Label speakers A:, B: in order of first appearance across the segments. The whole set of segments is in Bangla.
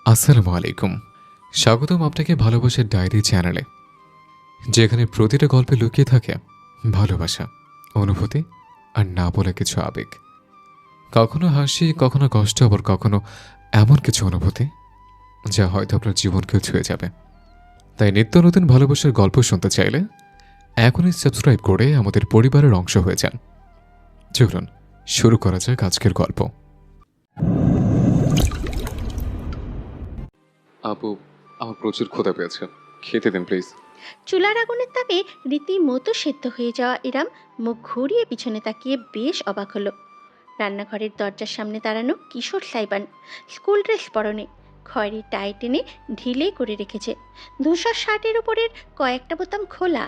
A: আসসালামু আলাইকুম। স্বাগতম আপনাকে ভালোবাসার ডায়েরি চ্যানেলে, যেখানে প্রতিটা গল্পে লুকিয়ে থাকে ভালোবাসা, অনুভূতি আর না বলা কিছু আবেগ। কখনো হাসি, কখনো কষ্ট, আবার কখনো এমন কিছু অনুভূতি যা হয়তো আপনার জীবনকেও ছুঁয়ে যাবে। তাই নিত্য নতুন ভালোবাসার গল্প শুনতে চাইলে এখনই সাবস্ক্রাইব করে আমাদের পরিবারের অংশ হয়ে যান। চলুন শুরু করা যাক আজকের গল্প। আপু, আমার প্রচুর ক্ষুধা পেয়েছে, খেতে দিন প্লিজ।
B: চুলার আগুনের তাপে রীতিমতো সেদ্ধ হয়ে যাওয়া ইরাম মুখ ঘুরিয়ে পিছনে তাকিয়ে বেশ অবাক হলো। রান্নাঘরের দরজার সামনে দাঁড়ানো কিশোর সাইবান, স্কুল ড্রেস পরনে, খয়েরি টাই টেনে ঢিলে করে রেখেছে। ধূসর শার্টের উপরের কয়েকটা বোতাম খোলা,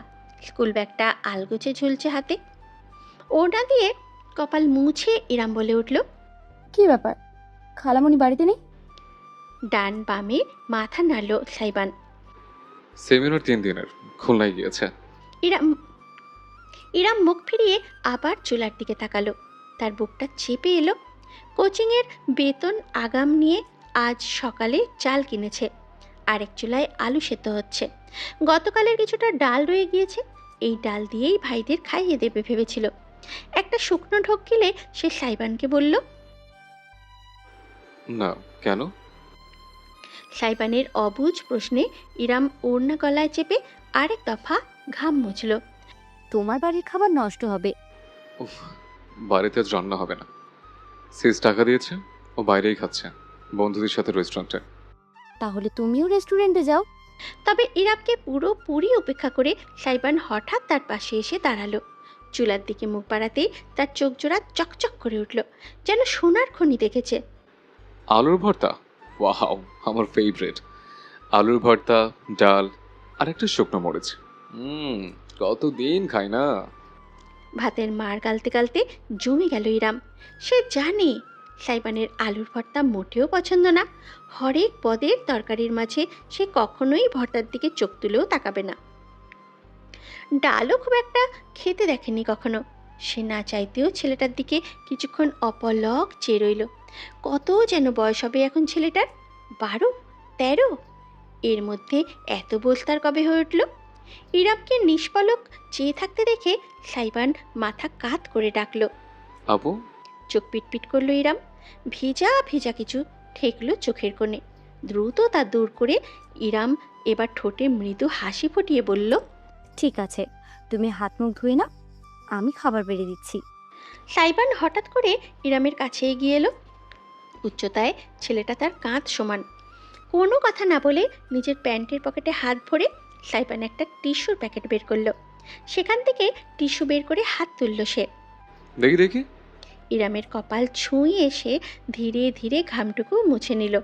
B: স্কুল ব্যাগটা আলগোছে ঝুলছে হাতে। ওড়না দিয়ে কপাল মুছে ইরাম বলে উঠল,
C: কি ব্যাপার? খালামণি বাড়িতে নেই?
B: ডান বামে মাথা নাড়ল সাইবান।
A: সেমিনার 3 দিনের, খুলনায় গিয়েছে।
B: ইরাম ইরাম মুখ ফিরিয়ে আবার চুলার দিকে তাকালো। তার বুকটা চেপে এলো। কোচিংয়ের বেতন আগাম নিয়ে আজ সকালে চাল কিনেছে, আরেক চুলায় আলু সেদ্ধ হচ্ছে। গতকালের কিছুটা ডাল রয়ে গিয়েছে, এই ডাল দিয়েই ভাইদের খাইয়ে দেবে ভেবেছিল। একটা শুকনো ঢোক গিলে সে সাইবানকে বলল।
A: না, কেন?
B: সাইবানের অবুঝ প্রশ্নে ইরাম ওড়না গলায় চেপে আরেক দফা ঘাম মুছল।
C: তোমার বাড়ির খাবার নষ্ট হবে।
A: উফ, বাড়িতে আজ রান্না হবে না। সিস টাকা দিয়েছে, ও বাইরেই খাচ্ছে, বন্ধুদের সাথে রেস্টুরেন্টে।
C: তাহলে তুমিও রেস্টুরেন্টে যাও।
B: তবে ইরাবকে পুরোপুরি উপেক্ষা করে সাইবান হঠাৎ তার পাশে এসে দাঁড়ালো। চুলার দিকে মুখ বাড়াতেই তার চোখ জোড়া চকচক করে উঠল, যেন সোনার খনি দেখেছে।
A: আলুর ভর্তা, ওয়াও, আমার ফেভারিট। আলুর ভর্তা, ডাল আর একটা শুকনো মরিচ। কতদিন খাই না।
B: ভাতের মার গালতে গালতে জমে গেল ইরাম। সে জানে সাইবানের আলুর ভর্তা মোটেও পছন্দ না। হরেক পদের তরকারির মাঝে সে কখনোই ভর্তার দিকে চোখ তুলেও তাকাবে না। ডালও খুব একটা খেতে দেখেনি কখনো। সে না চাইতেও ছেলেটার দিকে কিছুক্ষণ অপলক চেয়ে রইল। কত যেন বয়স হবে এখন ছেলেটার, 12, 13। এর মধ্যে এত বোঝতার কবে হয়ে উঠল? ইরাবকে নিষ্পলক চেয়ে থাকতে দেখে সাইবান মাথা কাত করে ডাকল।
A: আপু।
B: চোখ পিটপিট করলো ইরাম। ভিজা ভিজা কিছু ঠেকলো চোখের কোণে। দ্রুত তা দূর করে ইরাম এবার ঠোঁটে মৃদু হাসি ফুটিয়ে বলল,
C: ঠিক আছে, তুমি হাত মুখ ধুয়ে নাও, আমি খাবার বেড়ে দিচ্ছি।
B: সাইবান হঠাৎ করে ইরামের কাছে এগিয়ে এলো। উচ্চতায় ছেলেটা তার কাঁধ সমান। কোনো কথা না বলে নিজের প্যান্টের পকেটে হাত ভরে সাইবান একটা টিস্যুর প্যাকেট বের করলো। সেখান থেকে টিস্যু বের করে হাত তুলল সে।
A: দেখি দেখি।
B: ইরামের কপাল ছুঁয়ে এসে ধীরে ধীরে ঘামটুকু মুছে নিল।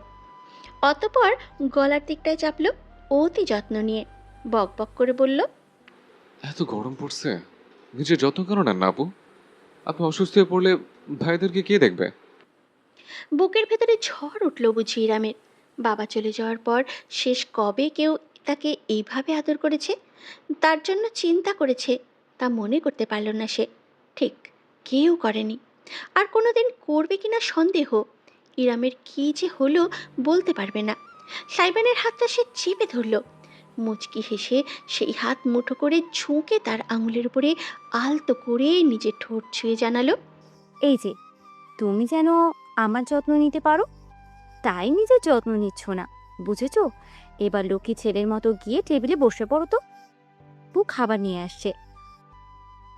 B: অতপর গলার দিকটায় চাপলো অতি যত্ন নিয়ে। বক বক করে বলল,
A: এত গরম পড়ছে, নিজের যত্ন কেন নেন না আপু? আপনি অসুস্থ হয়ে পড়লে ভাইদেরকে কে দেখবে?
B: বুকের ভেতরে ঝড় উঠল বুঝি ইরামের। বাবা চলে যাওয়ার পর শেষ কবে কেউ তাকে এইভাবে আদর করেছে, তার জন্য চিন্তা করেছে, তা মনে করতে পারল না সে। ঠিক কেউ করেনি, আর কোনোদিন করবে কিনা সন্দেহ। ইরামের কী যে হলো বলতে পারবে না। সাইবানের হাতটা সে চেপে ধরল। মুচকি হেসে সেই হাত মুঠো করে ঝুঁকে তার আঙুলের উপরে আলতো করে নিজের ঠোঁট ছুঁয়ে জানালো,
C: এই যে, তুমি যেন আমার যত্ন নিতে পারো, তাই নিজের যত্ন নিচ্ছ না, বুঝেছো? এবার লক্ষ্মী ছেলের মতো গিয়ে টেবিলে বসে পড়ো তো। বউ খাবার নিয়ে আসছে।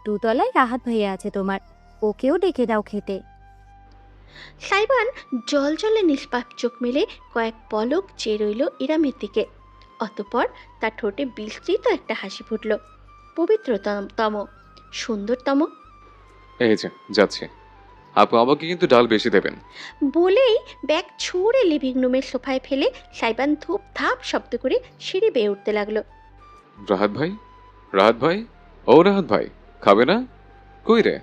C: দুতলায় রাহাত ভাইয়া আছে তোমার, ওকেও ডেকে দাও খেতে।
B: সাইবান জল জলে নিষ্পাপ চোখ মেলে কয়েক পলক চেয়ে রইল ইরামের দিকে। অতপর তার ঠোঁটে বিস্তৃত একটা হাসি ফুটল, পবিত্রতম, সুন্দরতম।
A: এই যে যাচ্ছে, আপু আমাকে কিন্তু ডাল বেশি দেবেন।
B: বলেই ব্যাগ ছুঁড়ে লিভিং রুমের সোফায় ফেলে সাইবান ধূপ ধাপ শব্দ করে সিঁড়ি বেয়ে উঠতে লাগলো।
A: রাহাত ভাই, রাহাত ভাই, ও রাহাত ভাই, খাবে না? কই রে?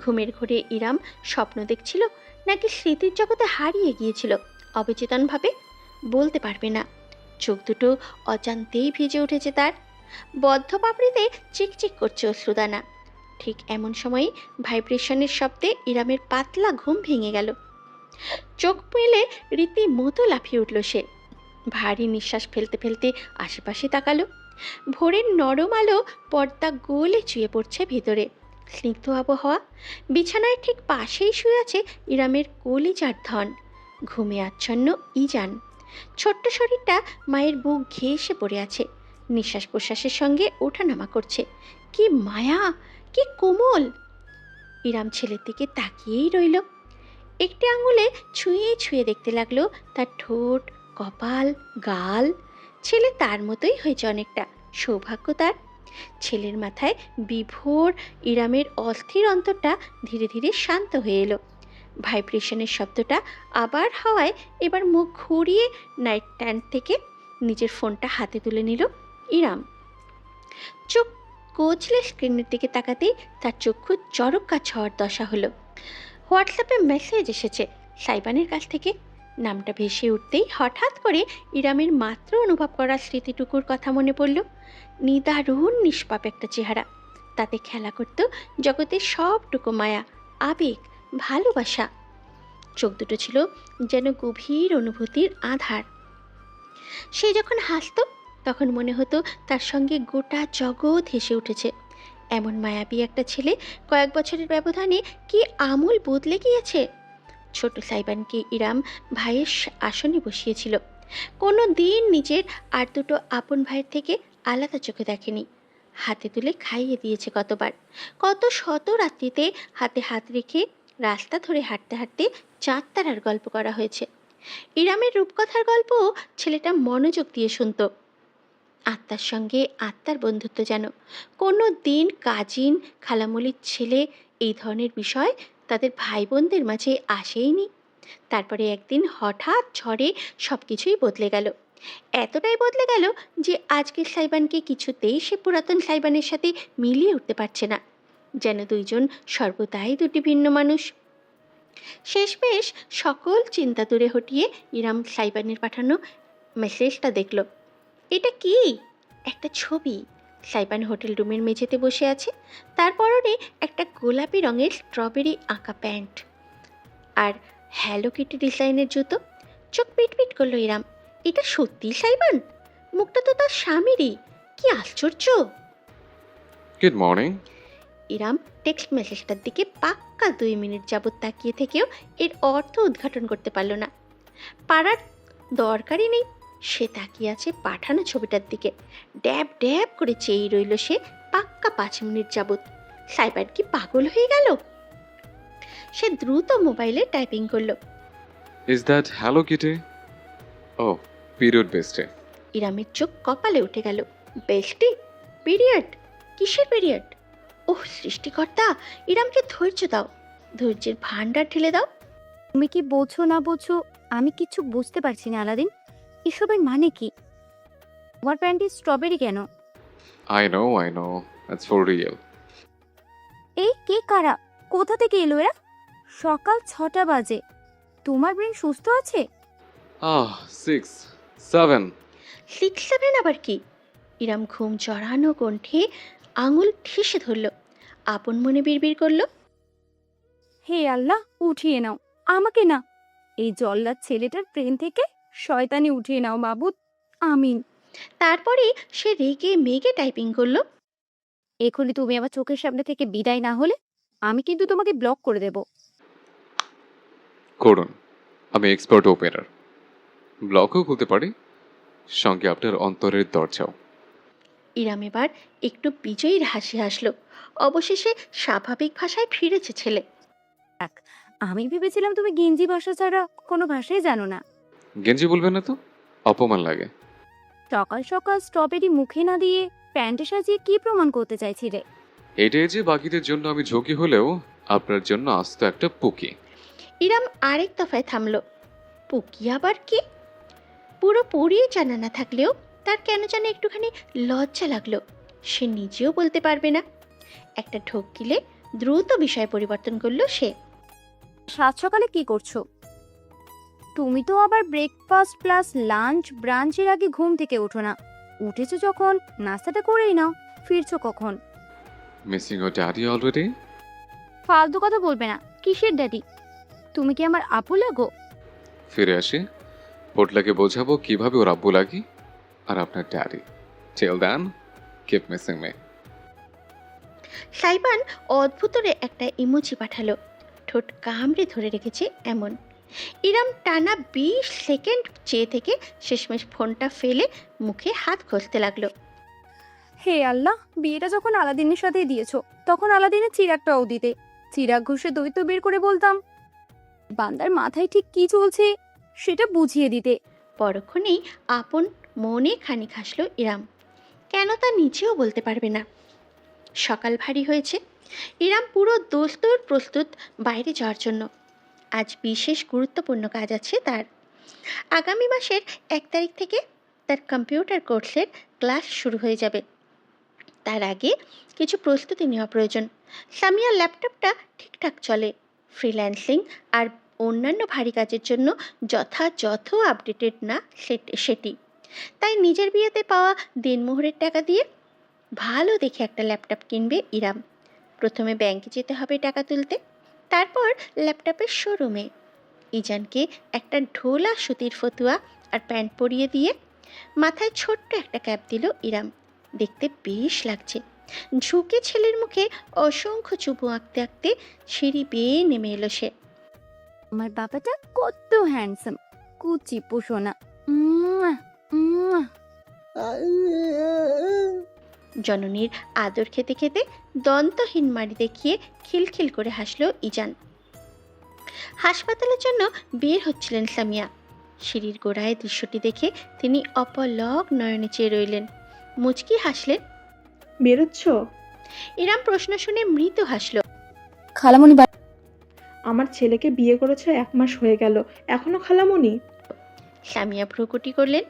B: ঘুমের ঘোরে ইরাম স্বপ্ন দেখছিল নাকি স্মৃতির জগতে হারিয়ে গিয়েছিল অবচেতনভাবে, বলতে পারবে না। চোখ দুটো অজান্তেই ভিজে উঠেছে তার। বদ্ধ পাপড়িতে চিকচিক করছে অশ্রুদানা। ঠিক এমন সময়ই ভাইব্রেশনের শব্দে ইরামের পাতলা ঘুম ভেঙে গেল। চোখ মেলে রীতিমতো লাফিয়ে উঠল সে। ভারী নিঃশ্বাস ফেলতে ফেলতে আশেপাশে তাকালো। ভোরের নরম আলো পর্দা গোলে চুয়ে পড়ছে ভিতরে। স্নিগ্ধ আবহাওয়া। বিছানায় ঠিক পাশেই শুয়ে আছে ইরামের কলিজার ধন, ঘুমে আচ্ছন্ন ইজান। ছোট্ট শরীরটা মায়ের বুক ঘেঁষে পড়ে আছে, নিঃশ্বাস প্রশ্বাসের সঙ্গে ওঠানামা করছে। কি মায়া, কি কোমল! ইরাম ছেলের দিকে তাকিয়েই রইল। একটি আঙুলে ছুঁয়ে ছুঁয়ে দেখতে লাগলো তার ঠোঁট, কপাল, গাল। ছেলে তার মতোই হয়েছে অনেকটা। সৌভাগ্য তার। ছেলের মাথায় বিভোর ইরামের অস্থির অন্তরটা ধীরে ধীরে শান্ত হয়ে এলো। ভাইব্রেশনের শব্দটা আবার হওয়ায় এবার মুখ ঘুরিয়ে নাইট স্ট্যান্ড থেকে নিজের ফোনটা হাতে তুলে নিল ইরাম। চোখ কচলে স্ক্রিনের দিকে তাকাতেই তার চক্ষু চরকা ঝড় দশা হলো। হোয়াটসঅ্যাপে মেসেজ এসেছে সাইবানের কাছ থেকে। নামটা ভেসে উঠতেই হঠাৎ করে ইরামের মাত্র অনুভব করা স্মৃতিটুকুর কথা মনে পড়ল। নিদারুণ নিষ্পাপ একটা চেহারা, তাতে খেলা করত জগতের সবটুকু মায়া, আবেগ, ভালোবাসা। চোখ দুটো ছিল যেন গভীর অনুভূতির আধার। সে যখন হাসত তখন মনে হতো তার সঙ্গে গোটা জগৎ হেসে উঠেছে। এমন মায়াবী একটা ছেলে কয়েক বছরের ব্যবধানে কি আমূল বদলে গিয়েছে। ছোট সাইবানকে ইরাম ভাইয়ের আসনে বসিয়েছিল। কোনো দিন নিজের আর দুটো আপন ভাইয়ের থেকে আলাদা চোখে দেখেনি। হাতে তুলে খাইয়ে দিয়েছে কতবার। কত শত রাত্রিতে হাতে হাত রেখে রাস্তা ধরে হাঁটতে হাঁটতে চাঁদ তারার গল্প করা হয়েছে। ইরামের রূপকথার গল্প ছেলেটা মনোযোগ দিয়ে শুনত। আত্মার সঙ্গে আত্মার বন্ধুত্ব যেন। কোনো দিন কাজিন, খালামুলির ছেলে এই ধরনের বিষয় তাদের ভাই বোনদের মাঝে আসেইনি। তারপরে একদিন হঠাৎ ঝড়ে সব কিছুই বদলে গেল। এতটাই বদলে গেল যে আজকের সাইবানকে কিছুতেই সে পুরাতন সাইবানের সাথে মিলিয়ে উঠতে পারছে না। যেন দুইজন সর্বদাই দুটি ভিন্ন মানুষ। শেষমেশ সকল চিন্তা দূরে হটিয়ে ইরাম সাইবানের পাঠানো মেসেজটা দেখল। এটা কি? একটা ছবি। সাইবান হোটেল রুমের মেঝেতে বসে আছে। তার পরনে একটা গোলাপি রঙের স্ট্রবেরি আঁকা প্যান্ট আর হ্যালো কিটি ডিজাইনের জুতো। চোখ পিটপিট করলো ইরাম। এটা সত্যি সাইবান? মুখটা তো তার স্বামীরই। কি আশ্চর্য!
A: Good morning.
B: ইরাম টেক্সট মেসেজটার দিকে পাক্কা 2 মিনিট যাবৎ তাকিয়ে থেকেও এর অর্থ উদ্ঘাটন করতে পারল না। পারার দরকারই নেই। সে তাকিয়ে আছে পাঠানো ছবিটার দিকে। ড্যাব ড্যাব করে চেয়েই রইল সে পাক্কা 5 মিনিট যাবৎ। সাইবার কি পাগল হয়ে গেল? সে দ্রুত মোবাইলে টাইপিং করলো।
A: Is that hello Kitty? ও, পিরিয়ড বেস্টে।
B: ইরামের চোখ কপালে উঠে গেল। বেস্টি? পিরিয়ড? কিসের পিরিয়ড? ওহ সৃষ্টিকর্তা, ইরামকে ধৈর্য দাও, ধৈর্যের ভান্ডার ঢেলে দাও।
C: তুমি কি বোঝো না বোঝো আমি কিছু বুঝতে পারছি না আলাদিন। এসবের মানে কি? তোমার প্যান্টে স্ট্রবেরি কেন?
A: I know, it's for real.
C: এই কে কারা? কোথা থেকে এলো এরা? সকাল 6টা বাজে। তোমার ব্রেন সুস্থ আছে?
A: 6, 7।
B: 6-7 আবার কি? ইরাম ঘুম জড়ানো কণ্ঠে আঙুল ঠেসে ধরল। আপন মনে বিড়বিড় করল।
C: হে আল্লাহ, উঠিয়ে নাও আমাকে, না এই জল্লাদ ছেলেটার প্রেম থেকে শয়তানি উঠিয়ে নাও মাবুদ, আমিন।
B: তারপরে সে রেগে মেগে টাইপিং করলো।
C: এখনই তুমি আমার চোখের সামনে থেকে বিদায় না হলে আমি কিন্তু তোমাকে ব্লক করে দেব।
A: করুন, আমি এক্সপার্ট ওপেনার। ব্লকও খুলতে পারি, সঙ্গে আপনার অন্তরের দরজাও।
B: ইরাম এবার একটু বিজয়ীর হাসি হাসলো। অবশেষে স্বাভাবিক ভাষায় ফিরেছে ছেলে।
C: আমি ভেবেছিলাম তুমি গেঞ্জি ভাষা ছাড়া কোনো ভাষাই জানো না।
A: গেঞ্জি বলবেন না তো, অপমান লাগে।
C: সকাল সকাল স্ট্রবেরি মুখে না দিয়ে প্যান্টে সাজিয়ে কি প্রমাণ করতে চাইছিলে?
A: এটাই যে বাকিদের জন্য আমি ঝুঁকি হলেও আপনার জন্য আস্ত একটা পুকি।
B: ইরাম আরেক দফায় থামলো। পুকি আবার কি? পুরোপুরি জানা না থাকলেও তার কেন যেন একটুখানি লজ্জা লাগলো। সে নিজেও বলতে পারবে না। একটা ঢোক গিলে দ্রুত বিষয় পরিবর্তন করলো সে।
C: সাত সকালে কি করছো? তুমি তো আবার ব্রেকফাস্ট প্লাস লাঞ্চ ব্রাঞ্চের আগে ঘুম থেকে ওঠো না। উঠেছো যখন নাস্তাটা করেই নাও। ফিরছো কখন?
A: Missing your daddy already?
C: ফালতু কথা বলবে না। কিসের ড্যাডি? তুমি কি আমার আপু লাগো?
A: ফিরে আসি, পোটলাকে বোঝাবো কিভাবে ওর আব্বু লাগি আর আপনার daddy. Till then, keep missing me.
B: Saiban অদ্ভুতরে একটা ইমোজি পাঠালো, ঠোঁট কামড়ে ধরে রেখেছে এমন। ইরাম টানা 20 সেকেন্ড চেয়ে থেকে শেষমেশ ফোনটা ফেলে মুখে হাত ঘষতে লাগলো।
C: হে আল্লাহ, বিয়েটা যখন আলাদিনের সাথে দিয়েছো তখন আলাদিনের চিরাগটাও দিতে। চিরাগ ঘষে দৈত্য বের করে বলতাম, বান্দার মাথায় ঠিক কি চলছে সেটা বুঝিয়ে দিতে।
B: পরক্ষণেই আপন মনে খানিক হাসলো ইরাম, কেন তা নিজেও বলতে পারবে না। সকাল ভারী হয়েছে, ইরাম পুরো দোস্তুর প্রস্তুত বাইরে যাওয়ার জন্য। আজ বিশেষ গুরুত্বপূর্ণ কাজ আছে তার। আগামী মাসের 1 তারিখ থেকে তার কম্পিউটার কোর্সের ক্লাস শুরু হয়ে যাবে। তার আগে কিছু প্রস্তুতি নেওয়া প্রয়োজন। সামিয়ার ল্যাপটপটা ঠিকঠাক চলে, ফ্রিল্যান্সিং আর অন্যান্য ভারী কাজের জন্য যথাযথ আপডেটেড না সেটি। তাই নিজের বিয়েতে পাওয়া দিনমোহরের টাকা দিয়ে ভালো দেখে একটা ল্যাপটপ কিনবে ইরাম। প্রথমে ব্যাংকে যেতে হবে টাকা তুলতে, তারপর ল্যাপটপের শোরুমে। ইজানকে একটা ঢোলা সুতির ফতুয়া আর প্যান্ট পরিয়ে দিয়ে মাথায় ছোট্ট একটা ক্যাপ দিল ইরাম। দেখতে বেশ লাগছে। ঝুঁকে ছেলের মুখে অসংখ্য চুপু আঁকতে আঁকতে সিঁড়ি বেয়ে নেমে এলো সে।
C: আমার বাবাটা কত হ্যান্ডসাম, কুচি পোষোনা। উম্মুয়া, উম্মুয়া।
B: জননীর আদর খেতে খেতে দন্তহীন মাড়ি দেখিয়ে খিলখিল করে হাসল ইজান। হাসপাতালের জন্য বের হচ্ছিলেন সামিয়া। সিঁড়ির গোড়ায় দৃশ্যটি দেখে তিনি অপলক নয়নে চেয়ে রইলেন। মুচকি হাসলেন।
D: বেরোচ্ছ?
B: ইরাম প্রশ্ন শুনে মৃদু হাসল।
C: খালামণি
D: আমার ছেলেকে বিয়ে করেছে 1 মাস হয়ে গেল, এখনো খালামণি?
B: সামিয়া ভ্রুকুটি করলেন।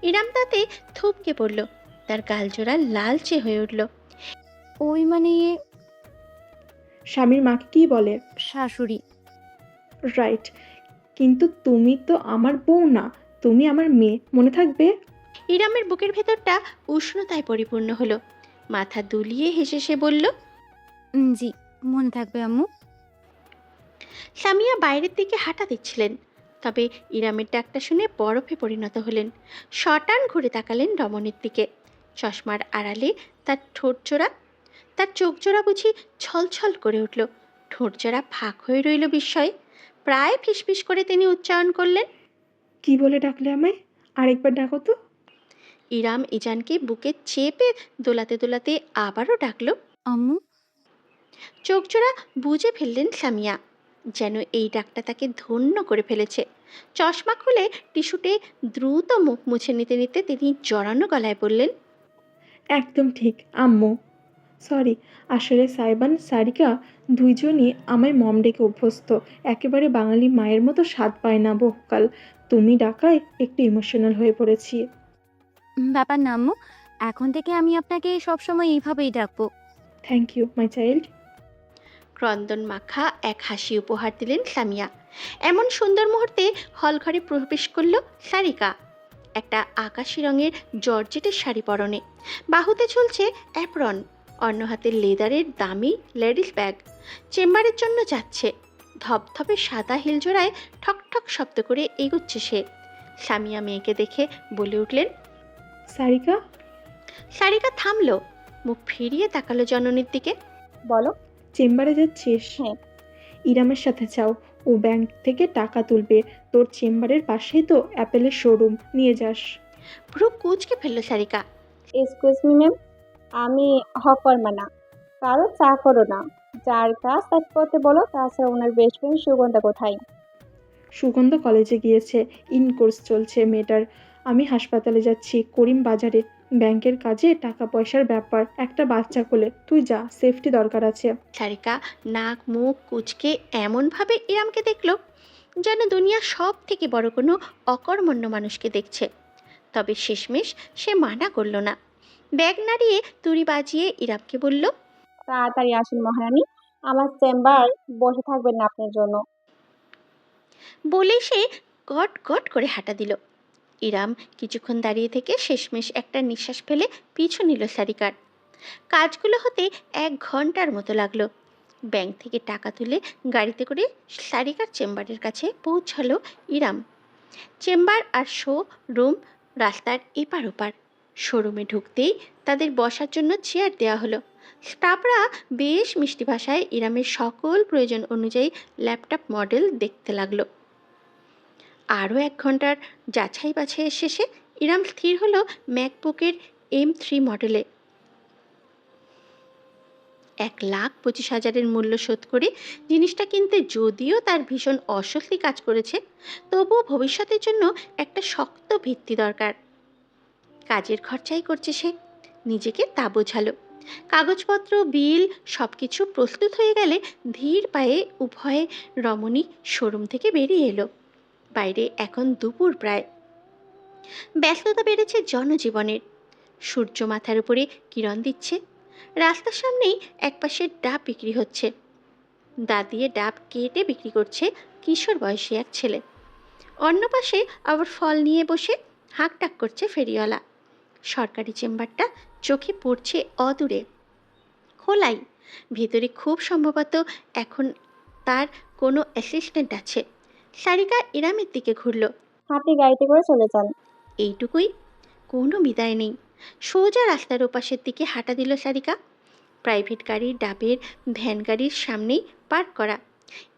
B: ইরাম তাতে থমকে পড়ল, তার গালজোড়া লালচে হয়ে উঠল।
C: ওই মানে
D: স্বামীর মাকে কি বলে?
C: শাশুড়ি।
D: রাইট, কিন্তু তুমি তো আমার বউ না, তুমি আমার মেয়ে, মনে থাকবে?
B: ইরামের বুকের ভেতরটা উষ্ণতায় পরিপূর্ণ হলো। মাথা দুলিয়ে হেসে সে বলল,
C: জি, মনে থাকবে আম্মু।
B: সামিয়া বাইরের দিকে হাঁটা দিচ্ছিলেন, তবে ইরামের ডাকটা শুনে বরফে পরিণত হলেন। শটান ঘুরে তাকালেন রমণীর দিকে। চশমার আড়ালে তার ঠোঁটজোড়া, তার চোখজোড়া বুঝি ছলছল করে উঠল। ঠোঁটজোড়া ফাঁক হয়ে রইল বিস্ময়ে। প্রায় ফিসফিস করে তিনি উচ্চারণ করলেন,
D: কি বলে ডাকলে আমায়? আরেকবার ডাকো তো।
B: ইরাম ইজানকে বুকে চেপে দোলাতে দোলাতে আবারও ডাকল।
C: আম্মু।
B: চোখজোড়া বুঝে ফেললেন সামিয়া, যেন এই ডাকটা তাকে ধন্য করে ফেলেছে। চশমা খুলে টিস্যুতে দ্রুত মুখ মুছে নিতে নিতে তিনি জড়ানো গলায় বললেন,
D: একদম ঠিক আম্মু। সরি, আসলে সাইবান সারিকা দুইজনই আমায় মম ডেকে অভ্যস্ত। একেবারে বাঙালি মায়ের মতো স্বাদ পায় না বহুকাল। তুমি ডাকায় একটু ইমোশনাল হয়ে পড়েছি।
C: ব্যাপার না আম্মু, এখন থেকে আমি আপনাকে সবসময় এইভাবেই ডাকবো।
D: Thank you my child.
B: ক্রন্দন মাখা এক হাসি উপহার দিলেন সামিয়া। এমন সুন্দর মুহূর্তে হলঘরে প্রবেশ করল সারিকা। একটা আকাশি রঙের জর্জেটের শাড়ি পরনে, বাহুতে ঝুলছে অ্যাপ্রন, অন্য হাতে লেদারের দামি লেডিস ব্যাগ। চেম্বারের জন্য যাচ্ছে। ধপধপে সাদা হিলজোড়ায় ঠকঠক শব্দ করে এগুচ্ছে সে। সামিয়া মেয়েকে দেখে বলে উঠলেন,
D: সারিকা।
B: সারিকা থামলো, মুখ ফিরিয়ে তাকালো জননীর দিকে।
E: বলো।
D: চেম্বারে যাচ্ছিস?
E: হ্যাঁ।
D: ইরামের সাথে যাও, ও ব্যাংক থেকে টাকা তুলবে। তোর চেম্বারের পাশেই তো অ্যাপেলের শোরুম, নিয়ে যাস।
B: ভ্রু কুচকে ফেললো সারিকা।
E: এক্সকিউজ মি ম্যাম, আমি হকর্মা না, কারো চা করো না। যার কাজ তার করতে বলো। তাছাড়া ওনার বেস্ট ফ্রেন্ড সুগন্ধা কোথায়?
D: সুগন্ধ কলেজে গিয়েছে, ইন কোর্স চলছে মেয়েটার। আমি হাসপাতালে যাচ্ছি, করিম বাজারে, ব্যাংকের কাজে, টাকা পয়সার ব্যাপার, একটা বাচ্চা কোলে। তুই যা, সেফটি দরকার আছে।
B: সারিকা নাক মুখ কুচকে এমনভাবে ইরামকে দেখল যেন দুনিয়া সব থেকে বড় কোনো অকর্মণ্য মানুষকে দেখছে। তবে শেষমেশ সে মানা করল না। ব্যাগ নাড়িয়ে তুড়ি বাজিয়ে ইরামকে বলল,
E: তাড়াতাড়ি আসুন মহারানী, আমার চেম্বার বসে থাকবেন না আপনার জন্য।
B: বলে সে গট গট করে হাঁটা দিল। ইরাম কিছুক্ষণ দাঁড়িয়ে থেকে শেষমেশ একটা নিঃশ্বাস ফেলে পিছু নিল সারিকার। কাজগুলো হতে 1 ঘন্টার মতো লাগলো। ব্যাংক থেকে টাকা তুলে গাড়িতে করে সারিকার চেম্বারের কাছে পৌঁছালো ইরাম। চেম্বার আর শো রুম রাস্তার এপার ওপার। শোরুমে ঢুকতেই তাদের বসার জন্য চেয়ার দেওয়া হলো। স্টাফরা বেশ মিষ্টি ভাষায় ইরামের সকল প্রয়োজন অনুযায়ী ল্যাপটপ মডেল দেখতে লাগলো। আরও 1 ঘন্টার যাচাই বাছাইয়ের শেষে ইরাম স্থির হলো ম্যাকবুকের M3 মডেলে। 1,25,000-এর মূল্য শোধ করে জিনিসটা কিনতে যদিও তার ভীষণ অস্বস্তি কাজ করেছে, তবুও ভবিষ্যতের জন্য একটা শক্ত ভিত্তি দরকার। কাজের খরচাই করছে সে, নিজেকে তা বোঝালো। কাগজপত্র, বিল সব কিছু প্রস্তুত হয়ে গেলে ধীর পায়ে উভয়ে রমণী শোরুম থেকে বেরিয়ে এলো। বাইরে এখন দুপুর প্রায়। ব্যস্ততা বেড়েছে জনজীবনের। সূর্য মাথার উপরে কিরণ দিচ্ছে। রাস্তার সামনেই একপাশে ডাব বিক্রি হচ্ছে। দা দিয়ে ডাব কেটে বিক্রি করছে কিশোর বয়সী এক ছেলে। অন্য পাশে আবার ফল নিয়ে বসে হাঁকডাক করছে ফেরিওয়ালা। সরকারি চেম্বারটা চোখে পড়ছে অদূরে, খোলাই। ভেতরে খুব সম্ভবত এখন তার কোনো অ্যাসিস্ট্যান্ট আছে। সারিকা ইরামের দিকে ঘুরল।
E: আপনি গাড়িতে করে চলে যান।
B: এইটুকুই, কোনো বিদায় নেই। সোজা রাস্তার ওপাশের দিকে হাঁটা দিল সারিকা। প্রাইভেট গাড়ির ডাবের ভ্যান গাড়ির সামনেই পার্ক করা।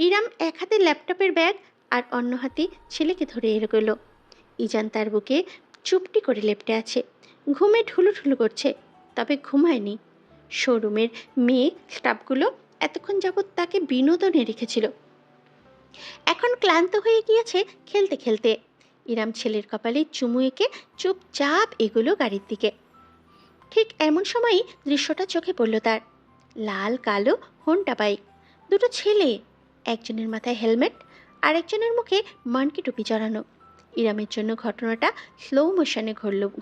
B: ইরাম এক হাতে ল্যাপটপের ব্যাগ আর অন্য হাতে ছেলেকে ধরে এগোলো। ইজান তার বুকে চুপটি করে লেপ্টে আছে, ঘুমে ঠুলুঠুলু করছে, তবে ঘুমায়নি। শোরুমের মেয়ে স্টাফগুলো এতক্ষণ যাবৎ তাকে বিনোদনে রেখেছিল, এখন ক্লান্ত হয়ে গিয়েছে খেলতে খেলতে। ইরাম ছেলের কপালে চুমু এঁকে চুপচাপ এগুলো গাড়ির দিকে। ঠিক এমন সময়ই দৃশ্যটা চোখে পড়ল তার। লাল কালো হোন্ডা বাইক, দুটো ছেলে, একজনের মাথায় হেলমেট আর একজনের মুখে মানকি টুপি জড়ানো। ইরামের জন্য ঘটনাটা স্লো মোশনে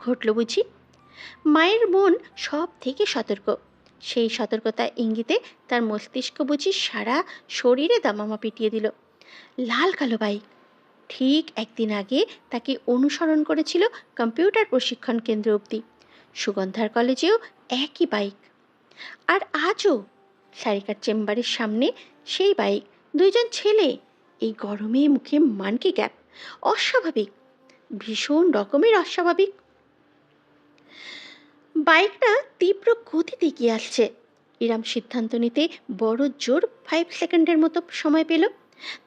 B: ঘটল বুঝি। মায়ের মন সব থেকে সতর্ক। সেই সতর্কতা ইঙ্গিতে তার মস্তিষ্ক বুঝি সারা শরীরে দামামা পিটিয়ে দিল। লাল কালো বাইক, ঠিক একদিন আগে তাকে অনুসরণ করেছিল কম্পিউটার প্রশিক্ষণ কেন্দ্র অবধি। সুগন্ধার কলেজেও একই বাইক। আর আজও সারিকার চেম্বারের সামনে সেই বাইক, দুইজন ছেলে। এই গরমে মুখে মানকি গ্যাপ, অস্বাভাবিক, ভীষণ রকমের অস্বাভাবিক। বাইকটা তীব্র গতিতে এগিয়ে আসছে। ইরাম সিদ্ধান্ত নিতে বড় জোর 5 সেকেন্ডের মতো সময় পেল।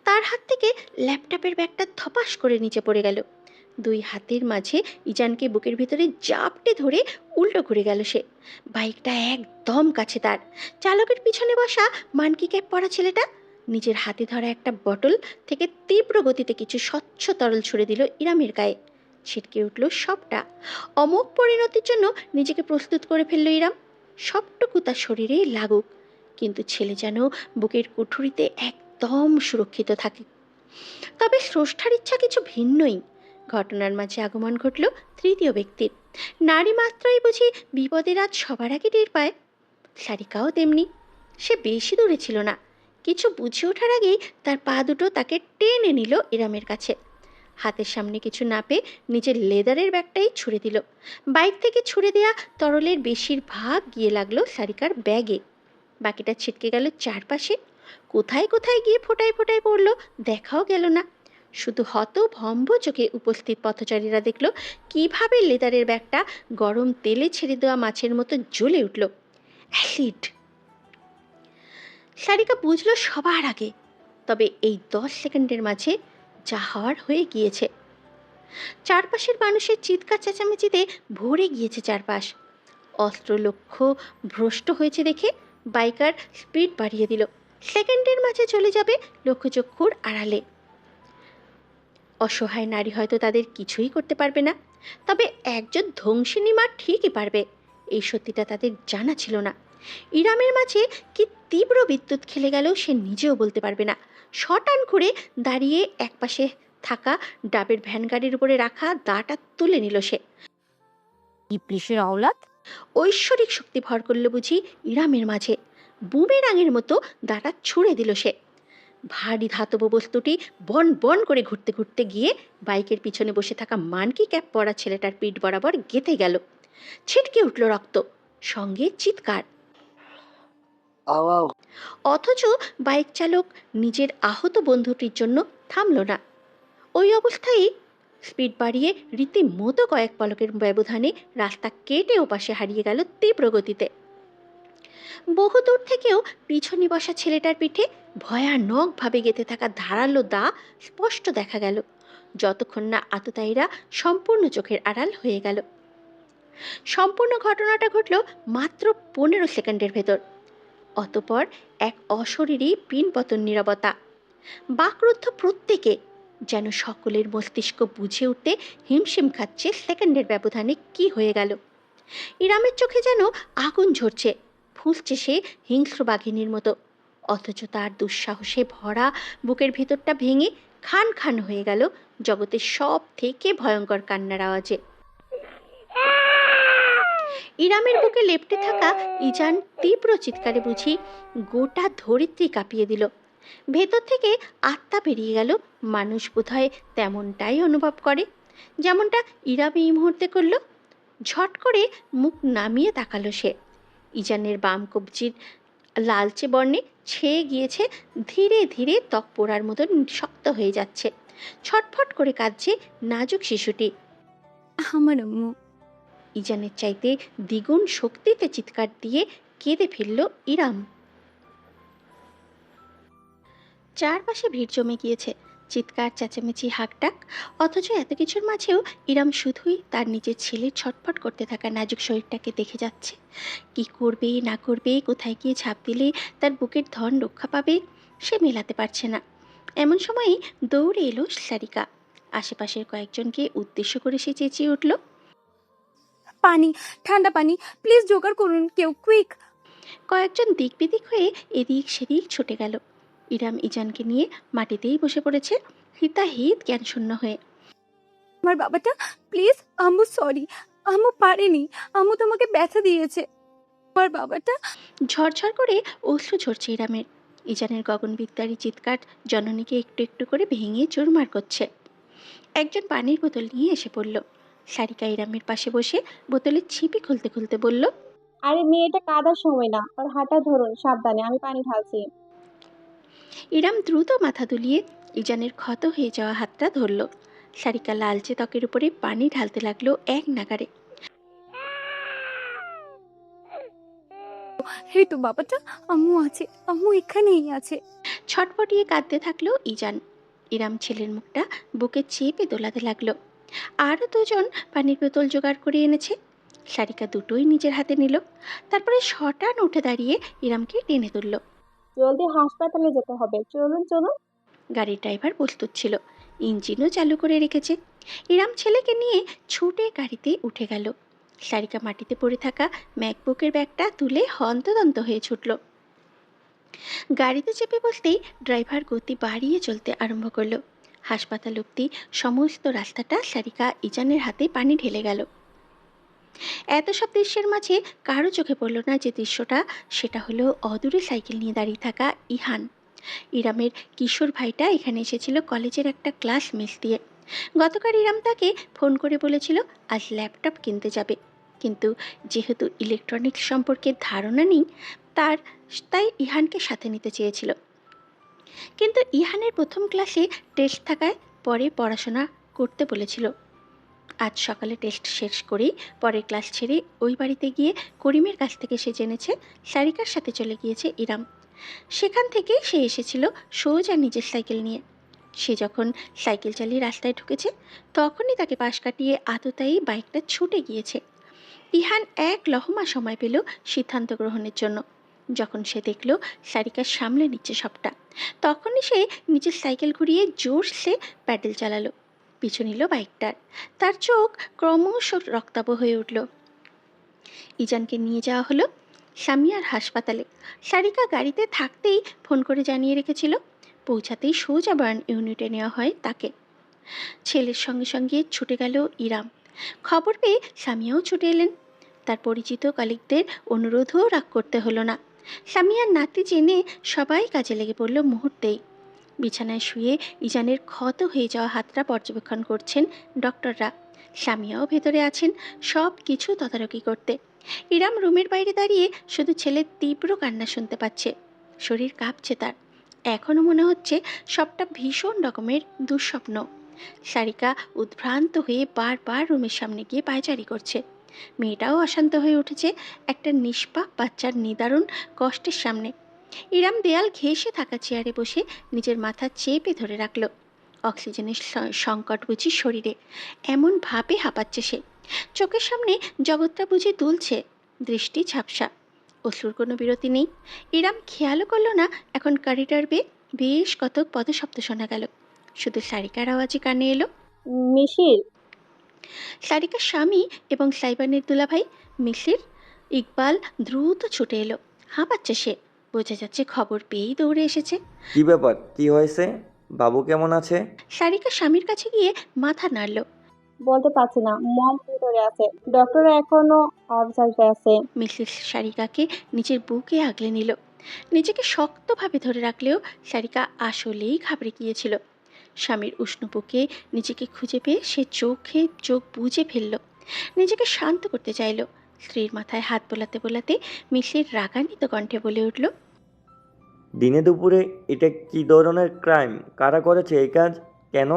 B: তার হাত থেকে ল্যাপটপের ব্যাগটা ধপাস করে নিচে পড়ে গেল। দুই হাতের মাঝে ইজানকে বুকের ভিতরে জাপটে ধরে উল্টো ঘুরে গেল সে। বাইকটা একদম কাছে তার। চালকের পিছনে বসা মানকি ক্যাপ পরা ছেলেটা নিজের হাতে ধরা একটা বটল থেকে তীব্র গতিতে কিছু স্বচ্ছ তরল ছুড়ে দিল ইরামের গায়ে। ছিটকে উঠল সবটা। অমোঘ পরিণতির জন্য নিজেকে প্রস্তুত করে ফেলল ইরাম। সবটুকু তার শরীরে লাগুক, কিন্তু ছেলে যেন বুকের কুঠুরিতে একদম সুরক্ষিত থাকে। তবে স্রষ্টার ইচ্ছা কিছু ভিন্নই। ঘটনার মাঝে আগমন ঘটল তৃতীয় ব্যক্তির। নারী মাত্রই বুঝি বিপদের রাত সবার আগে টের পায়। সারিকাও তেমনি। সে বেশি দূরে ছিল না। কিছু বুঝে ওঠার আগেই তার পা দুটো তাকে টেনে নিল ইরামের কাছে। হাতের সামনে কিছু না পেয়ে নিজের লেদারের ব্যাগটাই ছুঁড়ে দিল। বাইক থেকে ছুঁড়ে দেয়া তরলের বেশিরভাগ গিয়ে লাগলো সারিকার ব্যাগে। বাকিটা ছিটকে গেল চারপাশে। কোথায় কোথায় গিয়ে ফোটায় ফোটায় পড়ল দেখাও গেল না। শুধু হতভম্ব চোখে উপস্থিত পথচারীরা দেখল কিভাবে লেদারের ব্যাগটা গরম তেলে ছেড়ে দেওয়া মাছের মতো জ্বলে উঠল। অ্যাসিড! সারিকা বুঝল সবার আগে। তবে এই 10 সেকেন্ডের মাঝে যা হওয়ার হয়ে গিয়েছে। চারপাশের মানুষের চিৎকার চেঁচামেচিতে ভরে গিয়েছে চারপাশ। অস্ত্র লক্ষ্য ভ্রষ্ট হয়েছে দেখে বাইকার স্পিড বাড়িয়ে দিল। সেকেন্ডের মাঝে চলে যাবে লক্ষ্যচক্ষুর আড়ালে। অসহায় নারী হয়তো তাদের কিছুই করতে পারবে না, তবে একজন ধ্বংসিনী মা ঠিকই পারবে। এই সত্যিটা তাদের জানা ছিল না। ইরামের মাঝে কি তীব্র বিদ্যুৎ খেলে গেল সে নিজেও বলতে পারবে না। শটান করে দাঁড়িয়ে একপাশে থাকা ডাবের ভ্যান গাড়ির উপরে রাখা দাটা তুলে নিল সে।
C: ইবলিশের আওলাদ!
B: ঐশ্বরিক শক্তি ভর করল বুঝি ইরামের মাঝে। বুমেরাঙের মতো দাটা ছুঁড়ে দিল সে। ভারী ধাতব বস্তুটি বন বন করে ঘুরতে ঘুরতে গিয়ে বাইকের পিছনে বসে থাকা মানকি ক্যাপ পরা ছেলেটার পিঠ বরাবর গেঁথে গেল। ছিটকে উঠল রক্ত। সঙ্গে চিৎকার।
F: আও
B: অথচ বাইক চালক নিজের আহত বন্ধুটির জন্য থামল না। ওই অবস্থায় স্পিড বাড়িয়ে রীতিমতো কয়েক পলকের ব্যবধানে রাস্তা কেটে ওপাশে হারিয়ে গেল তীব্র গতিতে। বহু দূর থেকেও পিছনে বসা ছেলেটার পিঠে ভয়ানকভাবে গেঁথে থাকা ধারালো দা স্পষ্ট দেখা গেল, যতক্ষণ না আততায়ীরা সম্পূর্ণ চোখের আড়াল হয়ে গেল। সম্পূর্ণ ঘটনাটা ঘটল মাত্র 15 সেকেন্ডের ভেতর। অতপর এক অশরীরী পিনপতন নীরবতা। বাকরুদ্ধ প্রত্যেকে, যেন সকলের মস্তিষ্ক বুঝে উঠতে হিমশিম খাচ্ছে সেকেন্ডের ব্যবধানে কি হয়ে গেল। ইরামের চোখে যেন আগুন ঝরছে, ফুঁসছে সে হিংস্র বাঘিনীর মতো। অথচ তার দুঃসাহসে ভরা বুকের ভেতরটা ভেঙে খান খান হয়ে গেল জগতের সব থেকে ভয়ঙ্কর কান্নার আওয়াজে। ইরামের বুকে লেপ্টে থাকা ইজান তীব্র চিৎকারে বুঝি গোটা ধরিত্রী কাঁপিয়ে দিল। ভেতর থেকে আত্মা বেরিয়ে গেল। মানুষ বোধহয় তেমনটাই অনুভব করে, যেমনটা ইরাম এই মুহূর্তে করল। ঝট করে মুখ নামিয়ে তাকালো সে। ইজানের বাম কবজির লালচে বর্ণে ছেয়ে গিয়েছে, ধীরে ধীরে ত্বক পোড়ার মতন শক্ত হয়ে যাচ্ছে। ছটফট করে কাঁদছে নাজুক শিশুটি।
C: আমার আম্মু।
B: ইজানের চাইতে দ্বিগুণ শক্তিতে চিৎকার দিয়ে কেঁদে ফেলল ইরাম। চারপাশে ভিড় জমে গিয়েছে, চিৎকার, চেঁচামেচি, হাঁকডাক। অথচ এত কিছুর মাঝেও ইরাম শুধুই তার নিজের ছেলের ছটফট করতে থাকা নাজুক শরীরটাকে দেখে যাচ্ছে। কি করবে না করবে, কোথায় গিয়ে ঝাঁপ দিলে তার বুকের ধন রক্ষা পাবে, সে মেলাতে পারছে না। এমন সময়ই দৌড়ে এলো সারিকা। আশেপাশের কয়েকজনকে উদ্দেশ্য করে সে চেঁচিয়ে উঠল,
C: পানি, ঠান্ডা পানি, প্লিজ জোগাড় করুন কেউ, কুইক।
B: কয়েকজন দিক বিদিক হয়ে এদিক সেদিক ছুটে গেল। ইরাম ইজানকে নিয়ে মাটিতেই বসে পড়েছে, হিতাহিত জ্ঞানশূন্য হয়ে।
C: আমার বাবাটা, প্লিজ। আম্মু সরি, আম্মু পারেনি, আম্মু তোমাকে ব্যথা দিয়েছে। আমার বাবাটা।
B: ঝরঝর করে অশ্রু ঝরছে ইরামের। ইজানের গগনবিদ্যারী চিৎকার জননীকে একটু একটু করে ভেঙে চুরমার করছে। একজন পানির বোতল নিয়ে এসে পড়ল। সারিকা ইরামের পাশে বসে বোতলের ছিপি খুলতে খুলতে বলল,
E: আরে মেয়েটা কাদার সময় না, ওর হাঁটা ধরুন, সাবধানে, আমি পানি ঢালছি।
B: ইরাম দ্রুত মাথা দুলিয়ে ইজানের ক্ষত হয়ে যাওয়া হাতটা ধরল। সারিকা লালচে ত্বকের উপরে পানি ঢালতে লাগলো এক নাগারে।
C: এই তো বাবাটা, আম্মু আছে, আম্মু এখানেই আছে।
B: ছটপটিয়ে কাঁদতে থাকলো ইজান। ইরাম ছেলের মুখটা বুকে চেপে দোলাতে লাগলো। আরও দুজন পানির বোতল জোগাড় করে এনেছে। সারিকা দুটোই নিজের হাতে নিল। তারপরে শটান উঠে দাঁড়িয়ে ইরামকে টেনে তুলল।
E: জলদি হাসপাতালে যেতে হবে, চলুন চলুন।
B: গাড়ির ড্রাইভার প্রস্তুত ছিল, ইঞ্জিনও চালু করে রেখেছে। ইরাম ছেলেকে নিয়ে ছুটে গাড়িতে উঠে গেল। সারিকা মাটিতে পড়ে থাকা ম্যাকবুকের ব্যাগটা তুলে হন্তদন্ত হয়ে ছুটল। গাড়িতে চেপে বসতেই ড্রাইভার গতি বাড়িয়ে চলতে আরম্ভ করলো। হাসপাতাল অবধি সমস্ত রাস্তাটা সারিকা ইজানের হাতে পানি ঢেলে গেল। এত সব দৃশ্যের মাঝে কারো চোখে পড়ল না যে দৃশ্যটা, সেটা হলো অদূরে সাইকেল নিয়ে দাঁড়িয়ে থাকা ইহান। ইরামের কিশোর ভাইটা এখানে এসেছিল কলেজের একটা ক্লাস মিস দিয়ে। গতকাল ইরাম তাকে ফোন করে বলেছিল আজ ল্যাপটপ কিনতে যাবে, কিন্তু যেহেতু ইলেকট্রনিক্স সম্পর্কে ধারণা নেই তাই ইহানকে সাথে নিতে চেয়েছিল। কিন্তু ইহানের প্রথম ক্লাসে টেস্ট থাকায় পরে পড়াশোনা করতে বলেছিল। আজ সকালে টেস্ট শেষ করেই পরের ক্লাস ছেড়ে ওই বাড়িতে গিয়ে করিমের কাছ থেকে সে জেনেছে সারিকার সাথে চলে গিয়েছে ইরাম। সেখান থেকে সে এসেছিল সোজা নিজের সাইকেল নিয়ে। সে যখন সাইকেল চালিয়ে রাস্তায় ঢুকেছে তখনই তাকে পাশ কাটিয়ে আততায়ী বাইকটা ছুটে গিয়েছে। ইহান এক লহমা সময় পেল সিদ্ধান্ত গ্রহণের জন্য। যখন সে দেখল সারিকা সামলে নিচ্ছে সবটা, তখনই সে নিজের সাইকেল ঘুরিয়ে জোরসে প্যাডেল চালালো, পিছু নিল বাইকটার। তার চোখ ক্রমশ রক্তাভ হয়ে উঠল। ইজানকে নিয়ে যাওয়া হলো সামিয়ার হাসপাতালে। সারিকা গাড়িতে থাকতেই ফোন করে জানিয়ে রেখেছিল, পৌঁছাতেই সোজা বার্ন ইউনিটে নেওয়া হয় তাকে। ছেলের সঙ্গে সঙ্গে ছুটে গেল ইরাম। খবর পেয়ে সামিয়াও ছুটে এলেন। তার পরিচিত কলিগদের অনুরোধও রাগ করতে হলো না। সামিয়ার নাতি জেনে সবাই কাজে লেগে পড়ল মুহূর্তেই। বিছানায় শুয়ে ইজানের ক্ষত হয়ে যাওয়া হাতটা পর্যবেক্ষণ করছেন ডক্টররা। সামিয়াও ভেতরে আছেন সব কিছু তদারকি করতে। ইরাম রুমের বাইরে দাঁড়িয়ে শুধু ছেলের তীব্র কান্না শুনতে পাচ্ছে। শরীর কাঁপছে তার। এখনো মনে হচ্ছে সবটা ভীষণ রকমের দুঃস্বপ্ন। সারিকা উদ্ভ্রান্ত হয়ে বারবার রুমের সামনে গিয়ে পায়চারি করছে। মেয়েটাও অশান্ত হয়ে উঠেছে একটা নিষ্পাপ বাচ্চার নিদারুণ কষ্টের সামনে। ইরাম দেয়াল ঘেঁষে থাকা চেয়ারে বসে নিজের মাথা চেপে ধরে রাখল। অক্সিজেনের সংকট বুঝি শরীরে, এমন ভাবে হাঁপাচ্ছে সে। চোখের সামনে জগৎটা বুঝি দুলছে, দৃষ্টি ঝাপসা, অশ্রুর কোনো বিরতি নেই। ইরাম খেয়ালও করল না এখন করিডর বেশ কতক পদশব্দ শোনা গেল। শুধু সারিকার আওয়াজে কানে এলো।
E: মিশির,
B: সারিকার স্বামী এবং সাইবানের দুলাভাই মিসির ইকবাল দ্রুত ছুটে এলো। হাঁপাচ্ছে সে, বোঝা যাচ্ছে খবর পেয়েই দৌড়ে এসেছে।
G: কি ব্যাপার, কি হয়েছে? বাবু কেমন আছে?
B: সারিকা স্বামীর কাছে গিয়ে মাথা নাড়ল।
E: বলতে পারছি না, মম ভিতরে আছে, ডক্টর এখনো অবজার্ভে আছে।
B: মিসির সারিকাকে নিজের বুকে আগলে নিল। নিজেকে শক্তভাবে ধরে রাখলেও সারিকা আসলেই ঘাবড়ে গিয়েছিল। স্বামীর উষ্ণ বুকে নিজেকে খুঁজে পেয়ে সে চোখে চোখ বুজে ফেলল। নিজেকে শান্ত করতে চাইল। স্ত্রীর মাথায় হাত বোলাতে বোলাতে মিসির রাগান্বিত কণ্ঠে বলে উঠল,
G: দিনে দুপুরে এটা কি ধরনের ক্রাইম? কারা করেছে এই কাজ? কেন?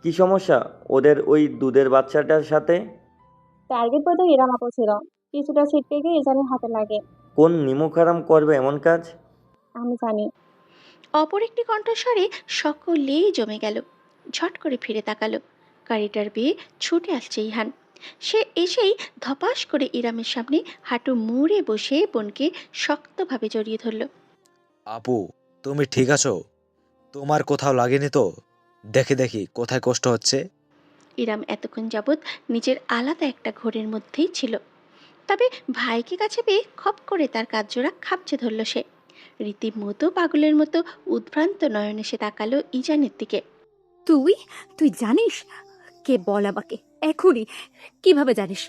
G: কি সমস্যা ওদের ওই দুধের বাচ্চাটার সাথে?
E: টার্গেট বোধ হয় ইরাম আপু ছিল, কিছুটা ছিটকে গিয়ে ইজানের হাতে লাগে।
G: কোন নিমুখারাম করবে এমন কাজ?
E: আমি জানি।
B: অপর একটি কণ্ঠস্বরে সকলেই জমে গেল। ঝট করে ফিরে তাকালো। করিডর বেয়ে ছুটে আসছে ইহান। সে এসেই ধপাস করে ইরামের সামনে হাঁটু মুড়ে বসে বোনকে শক্তভাবে জড়িয়ে ধরল।
H: আপু, তুমি ঠিক আছো? তোমার কোথাও লাগেনি তো? দেখি দেখি কোথায় কষ্ট হচ্ছে।
B: ইরাম এতক্ষণ যাবৎ নিজের আলাদা একটা ঘোরের মধ্যেই ছিল। তবে ভাইকে কাছে পেয়ে খপ করে তার কাজজোড়া খাপচে ধরল সে। রীতিমতো পাগলের মতো উদ্ভ্রান্ত নয়নে সে তাকালো ইজানের দিকে।
C: তুই তুই জানিস কে? বল আমাকে এখনই। কিভাবে জানিস?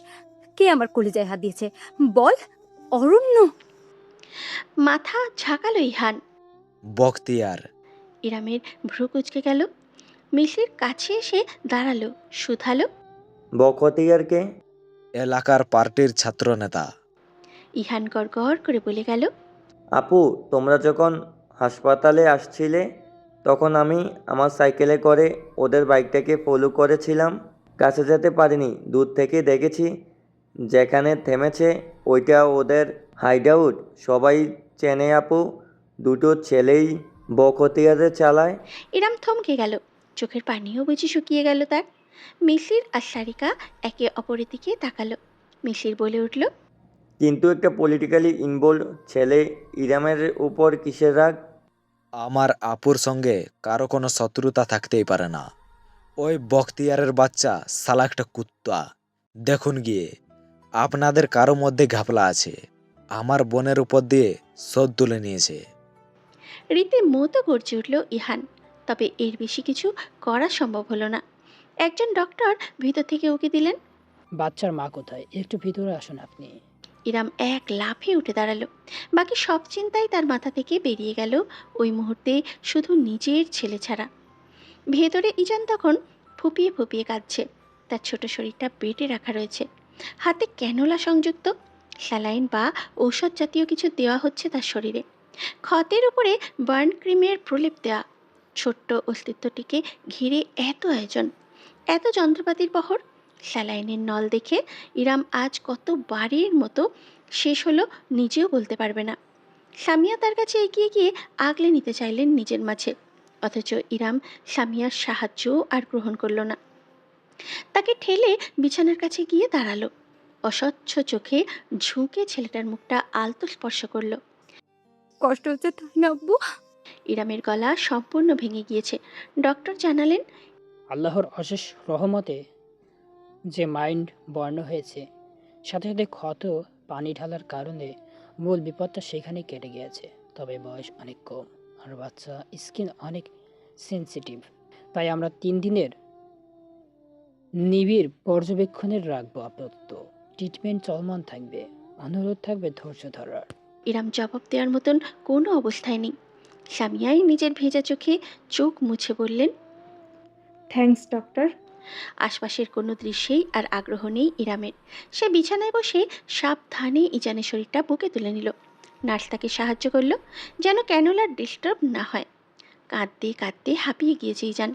C: কে আমার কলিজায় হাত দিয়েছে? বল। অরণ্য।
B: মাথা ঝাঁকালো ইহান।
H: বখতিয়ার।
B: ইরামের ভ্রু কুঁচকে গেল। মিসির কাছে এসে দাঁড়ালো, শুধালো,
G: বখতিয়ারকে?
H: এলাকার পার্টির ছাত্র নেতা।
B: ইহান গড় করে বলে গেল,
G: আপু, তোমরা যখন হাসপাতালে আসছিলে তখন আমি আমার সাইকেলে করে ওদের বাইকটাকে ফলো করেছিলাম। কাছে যেতে পারিনি, দূর থেকে দেখেছি যেখানে থেমেছে ওইটা ওদের হাইডআউট। সবাই চেনে আপু, দুটো ছেলেই বখতিয়ারে চালায়।
B: ইরাম থমকে গেল। চোখের পানিও বুঝি শুকিয়ে গেল তার। মিসির আর সারিকা একে অপরের দিকে তাকালো। মিসির বলে উঠল,
G: কিন্তু একটা পলিটিক্যালি ইনভলভ ছেলে ইরামের উপর কিসের রাগ?
H: আমার আপুর সঙ্গে কারো কোনো শত্রুতা থাকতেই পারে না। ওই বখতিয়ারের বাচ্চা শালা একটা কুত্তা। দেখুন গিয়ে, আপনাদের কারো মধ্যে ঘাপলা আছে। আমার বোনের উপর দিয়ে শোধ তুলে নিয়েছে।
B: রীতিমতো গর্জে উঠল ইহান। তবে এর বেশি কিছু করা সম্ভব হলো না। একজন ডক্টর ভিতর থেকে উকি দিলেন।
I: বাচ্চার মা কোথায়? একটু ভিতরে আসুন আপনি।
B: ইরাম এক লাফে উঠে দাঁড়ালো। বাকি সব চিন্তাই তার মাথা থেকে বেরিয়ে গেল ওই মুহূর্তে, শুধু নিজের ছেলে ছাড়া। ভেতরে ইজান তখন ফুপিয়ে ফুপিয়ে কাঁদছে। তার ছোট শরীরটা বেটে রাখা রয়েছে, হাতে ক্যানোলা সংযুক্ত, স্যালাইন বা ঔষধ জাতীয় কিছু দেওয়া হচ্ছে তার শরীরে। ক্ষতের উপরে বার্ন ক্রিমের প্রলেপ দেওয়া। ছোট্ট অস্তিত্বটিকে ঘিরে এত আয়োজন, এত যন্ত্রপাতির বহর। স্যালাইনের নল দেখে ইরাম আজ কত বারের মতো শেষ হলো নিজেও বলতে পারবে না। সামিয়া তার কাছে এগিয়ে গিয়ে আগলে নিতে চাইলেন নিজের মাঝে, অথচ ইরাম সামিয়ার সাহায্য আর গ্রহণ করল না। তাকে ঠেলে বিছানার কাছে গিয়ে দাঁড়ালো। অস্বচ্ছ চোখে ঝুঁকে ছেলেটার মুখটা আলতো স্পর্শ করল।
C: কষ্ট হচ্ছে তাই না আব্বু?
B: ইরামের গলা সম্পূর্ণ ভেঙে গিয়েছে। ডক্টর জানালেন,
I: আল্লাহর অশেষ রহমতে যে মাইন্ড বর্ণ হয়েছে, সাথে সাথে ক্ষত পানি ঢালার কারণে মূল বিপদটা সেখানেই কেটে গিয়েছে। তবে বয়স অনেক কম আর বাচ্চা স্কিন অনেক সেনসিটিভ, তাই আমরা 3 দিনের নিবিড় পর্যবেক্ষণের রাখবো আপাতত। ট্রিটমেন্ট চলমান থাকবে, অনুরোধ থাকবে ধৈর্য ধরার।
B: ইরাম জবাব দেওয়ার মতন কোনো অবস্থায় নেই। সামিয়াই নিজের ভেজা চোখে চোখ মুছে বললেন,
D: থ্যাঙ্কস ডক্টর।
B: আশপাশের কোনো দৃশ্যেই আর আগ্রহ নেই ইরামের। সে বিছানায় বসে সাবধানে ইজানের শরীরটা বুকে তুলে নিল। নার্স তাকে সাহায্য করলো যেন ক্যানোলার ডিস্টার্ব না হয়। কাঁদতে কাঁদতে হাঁপিয়ে গিয়েছে ইজান।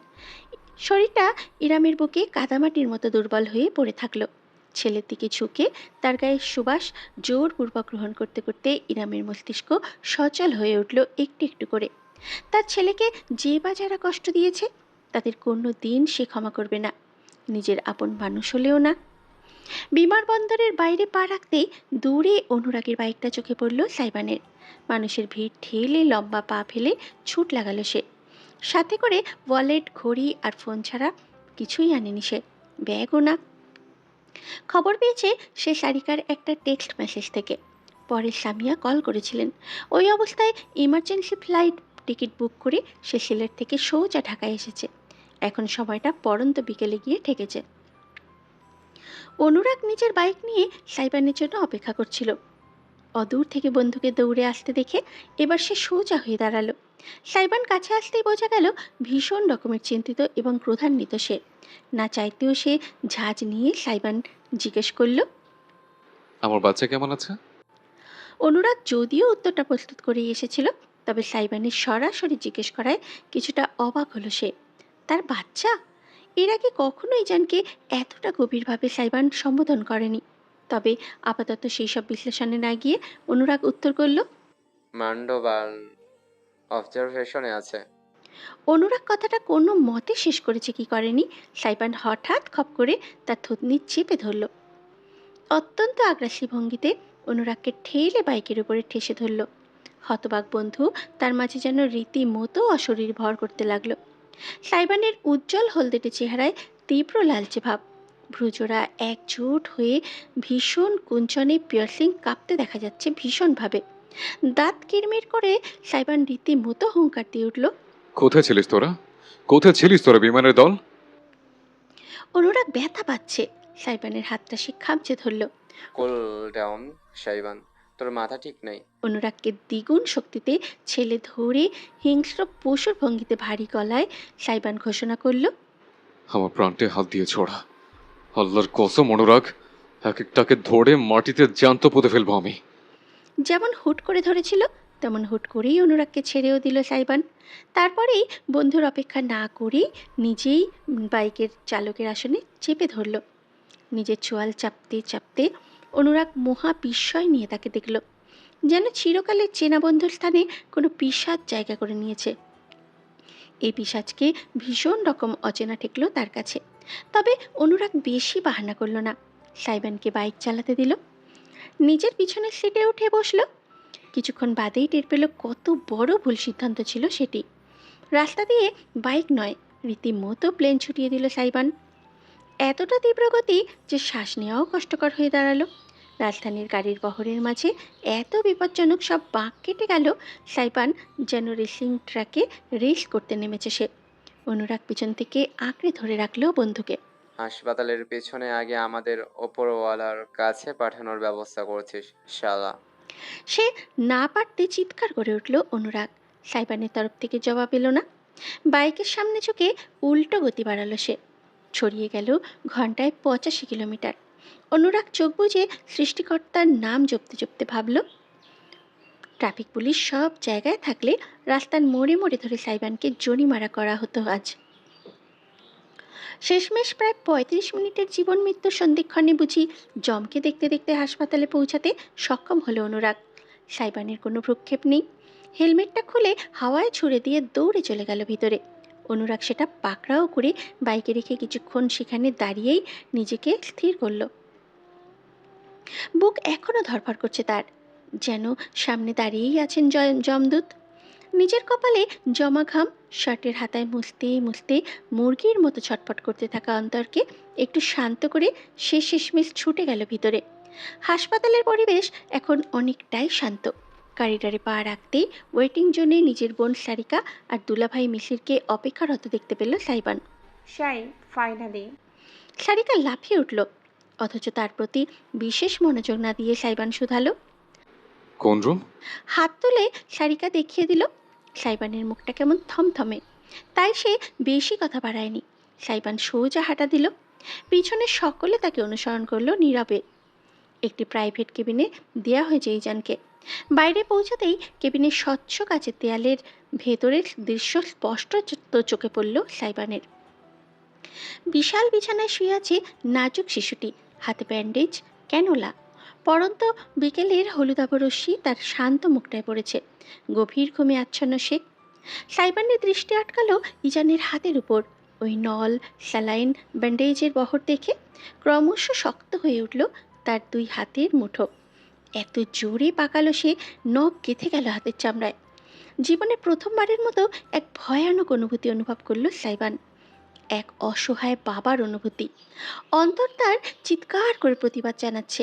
B: শরীরটা ইরামের বুকে কাদামাটির মতো দুর্বল হয়ে পড়ে থাকলো। ছেলের দিকে ঝুঁকে তার গায়ে সুবাস জোরপূর্বক গ্রহণ করতে করতে ইরামের মস্তিষ্ক সচল হয়ে উঠল একটু একটু করে। তার ছেলেকে যে বা যারা কষ্ট দিয়েছে তাদের কোনো দিন সে ক্ষমা করবে না, নিজের আপন মানুষ হলেও না। বিমানবন্দরের বাইরে পা রাখতেই দূরে অনুরাগের বাইকটা চোখে পড়ল সাইবানের। মানুষের ভিড় ঠেলে লম্বা পা ফেলে ছুট লাগালো সে। সাথে করে ওয়ালেট, ঘড়ি আর ফোন ছাড়া কিছুই আনেনি সে, ব্যাগও না। খবর পেয়েছে সে সারিকার একটা টেক্সট মেসেজ থেকে। পরে সামিয়া কল করেছিলেন। ওই অবস্থায় ইমার্জেন্সি ফ্লাইট টিকিট বুক করে সে সিলেট থেকে সোজা ঢাকায় এসেছে। এখন সময়টা পড়ন্ত বিকেলে গিয়ে ঠেকেছে। অনুরাগ নিজের বাইক নিয়ে সাইবানের জন্য অপেক্ষা করছিল। অদূর থেকে বন্ধুকে দৌড়ে আসতে দেখে এবার সে সোজা হয়ে দাঁড়ালো। সাইবান কাছে আসতেই বোঝা গেল ভীষণ রকমের চিন্তিত এবং ক্রোধান্বিত সে। না চাইতেও সে ঝাঁজ নিয়ে সাইবান জিজ্ঞেস করল,
A: আমার বাচ্চা কেমন আছে?
B: অনুরাগ যদিও উত্তরটা প্রস্তুত করেই এসেছিল, তবে সাইবানের সরাসরি জিজ্ঞেস করায় কিছুটা অবাক হলো সে। তার বাচ্চা? এর আগে কখনোই জানকে এতটা গভীরভাবে সাইবান সম্বোধন করেনি। তবে আপাতত সেই সব বিশ্লেষণে না গিয়ে অনুরাগ উত্তর করল,
J: মান্ডোবাল অবজারভেশনে আছে।
B: অনুরাগ কথাটা কোনো মতে শেষ করেছে কি করেনি, সাইবান হঠাৎ খপ করে তার থুতনি চেপে ধরল। অত্যন্ত আগ্রাসী ভঙ্গিতে অনুরাগকে ঠেলে বাইকের উপরে ঠেসে ধরল। হতবাক বন্ধু তার মাঝে যেন রীতিমতো অশরীর ভর করতে লাগলো। সাইবানের উজ্জ্বল হলদেটে চেহারায় তীব্র লালচে ভাব, ভ্রুজোড়া একজোট হয়ে ভীষণ কুঞ্চনে পিয়ার্সিং কাঁপতে দেখা যাচ্ছে ভীষণভাবে। দাঁত কিরমির করে সাইবান রীতিমতো হুঙ্কার দিয়ে উঠল,
A: কোথায় ছিলিস তোরা? কোথায় ছিলিস তোরা বিমানের দল?
B: অনুরাগ ব্যথা পাচ্ছে। সাইবানের হাতটা সে খামচে ধরল।
J: কুল ডাউন সাইবান, তোর মাথা ঠিক নেই।
B: অনুরাগকে দ্বিগুণ শক্তিতে ছেলে ধরে হিংস্র পশুর ভঙ্গিতে ভারী গলায় সাইবান ঘোষণা করল,
A: আমার প্রান্তে হাত দিয়ে ছোড়া। আল্লাহর কসম অনুরাগ, এক একটাকে ধরে মাটিতে জ্যান্ত পুঁতে ফেলবো আমি।
B: যেমন হুট করে ধরেছিল তেমন হুট করেই অনুরাগকে ছেড়েও দিল সাইবান। তারপরেই বন্ধুর অপেক্ষা না করেই নিজেই বাইকের চালকের আসনে চেপে ধরল। নিজের চোয়াল চাপতে চাপতে অনুরাগ মহা বিস্ময় নিয়ে তাকে দেখল, যেন চিরকালের চেনা বন্ধুর স্থানে কোনো পিশাচ জায়গা করে নিয়েছে। এই পিশাচকে ভীষণ রকম অচেনা ঠেকলো তার কাছে। তবে অনুরাগ বেশি বাহানা করল না, সাইবানকে বাইক চালাতে দিল। নিজের পিছনের সিটে উঠে বসলো। কিছুক্ষণ বাদেই টের পেল কত বড় ভুল সিদ্ধান্ত ছিল সেটি। রাস্তা দিয়ে বাইক নয়, রীতিমতো প্লেন ছুটিয়ে দিল সাইবান। এতটা তীব্র গতি যে শ্বাস নেওয়াও কষ্টকর হয়ে দাঁড়ালো। রাজধানীর গাড়ির বহরের মাঝে এত বিপজ্জনক সব বাঁক কেটে গেল, সাইবান যেন রেসিং ট্র্যাকে রেস করতে নেমেছে সে। অনুরাগ পিছন থেকে আঁকড়ে ধরে রাখলো বন্ধুকে।
J: হাসপাতালের পেছনে আগে আমাদের ওপরওয়ালার কাছে পাঠানোর ব্যবস্থা করছিস শালা।
B: সে না পারতে চিৎকার করে উঠল অনুরাগ। সাইবানের তরফ থেকে জবাব এলো না। বাইকের সামনে ঝুঁকে উল্টো গতি বাড়ালো সে। ছড়িয়ে গেল ঘন্টায় 85 কিলোমিটার। অনুরাগ চোখ বুজে সৃষ্টিকর্তার নাম জপতে জপতে ভাবল, ট্রাফিক পুলিশ সব জায়গায় থাকলে রাস্তার মোড়ে মোড়ে ধরে সাইবানকে জরিমানা করা হতো আজ। শেষমেশ প্রায় 35 মিনিটের জীবন মৃত্যুর সন্ধিক্ষণে বুঝি জমকে দেখতে দেখতে হাসপাতালে পৌঁছাতে সক্ষম হলো অনুরাগ। সাইবানের কোনো ভ্রুক্ষেপ নেই। হেলমেটটা খুলে হাওয়ায় ছুড়ে দিয়ে দৌড়ে চলে গেল ভিতরে। অনুরাগ সেটা পাকড়াও করে বাইকে রেখে কিছুক্ষণ সেখানে দাঁড়িয়েই নিজেকে স্থির করলো। বুক এখনো ধরফর করছে তার, যেন সামনে দাঁড়িয়েই আছেন যমদূত। নিজের কপালে জমা ঘাম শার্টের হাতায় মুছতে মুছতে মুরগির মতো ছটফট করতে থাকা অন্তরকে একটু শান্ত করে সে শেষমেশ ছুটে গেল ভিতরে। হাসপাতালের পরিবেশ এখন অনেকটাই শান্ত। করিডোরে পা রাখতেই ওয়েটিং জোনে নিজের বোন সারিকা আর দুলাভাই মিশিরকে অপেক্ষারত দেখতে পেল সাইবান।
D: ফাইনালি।
B: সারিকা লাফিয়ে উঠল, অথচ তার প্রতি বিশেষ মনোযোগ না দিয়ে সাইবান শুধালো,
A: কোন রুম?
B: হাত তুলে সারিকা দেখিয়ে দিল। সাইবানের মুখটা কেমন থমথমে, তাই সে বেশি কথা বাড়ায়নি। সাইবান সোজা হাঁটা দিল। পিছনে সকলে তাকে অনুসরণ করলো নীরবে। একটি প্রাইভেট কেবিনে দেয়া হয়েছে ইজানকে। বাইরে পৌঁছাতেই কেবিনের স্বচ্ছ কাচের দেয়ালের ভেতরের দৃশ্য স্পষ্ট চোখে পড়ল সাইবানের। বিশাল বিছানায় শুয়ে আছে নাজুক শিশুটি, হাতে ব্যান্ডেজ, ক্যানোলা। পরন্ত বিকেলের হলুদাভ রশ্মি তার শান্ত মুখটায় পড়েছে। গভীর ঘুমে আচ্ছন্ন সে। সাইবানের দৃষ্টি আটকালো ইজানের হাতের উপর। ওই নল, স্যালাইন, ব্যান্ডেজের বহর দেখে ক্রমশ শক্ত হয়ে উঠল তার দুই হাতের মুঠো। এত জোরে পাকালো সে, নখ গেঁথে গেল হাতের চামড়ায়। জীবনে প্রথমবারের মতো এক ভয়ানক অনুভূতি অনুভব করল সাইবান। এক অসহায় বাবার অনুভূতি। অন্তর তার চিৎকার করে প্রতিবাদ জানাচ্ছে।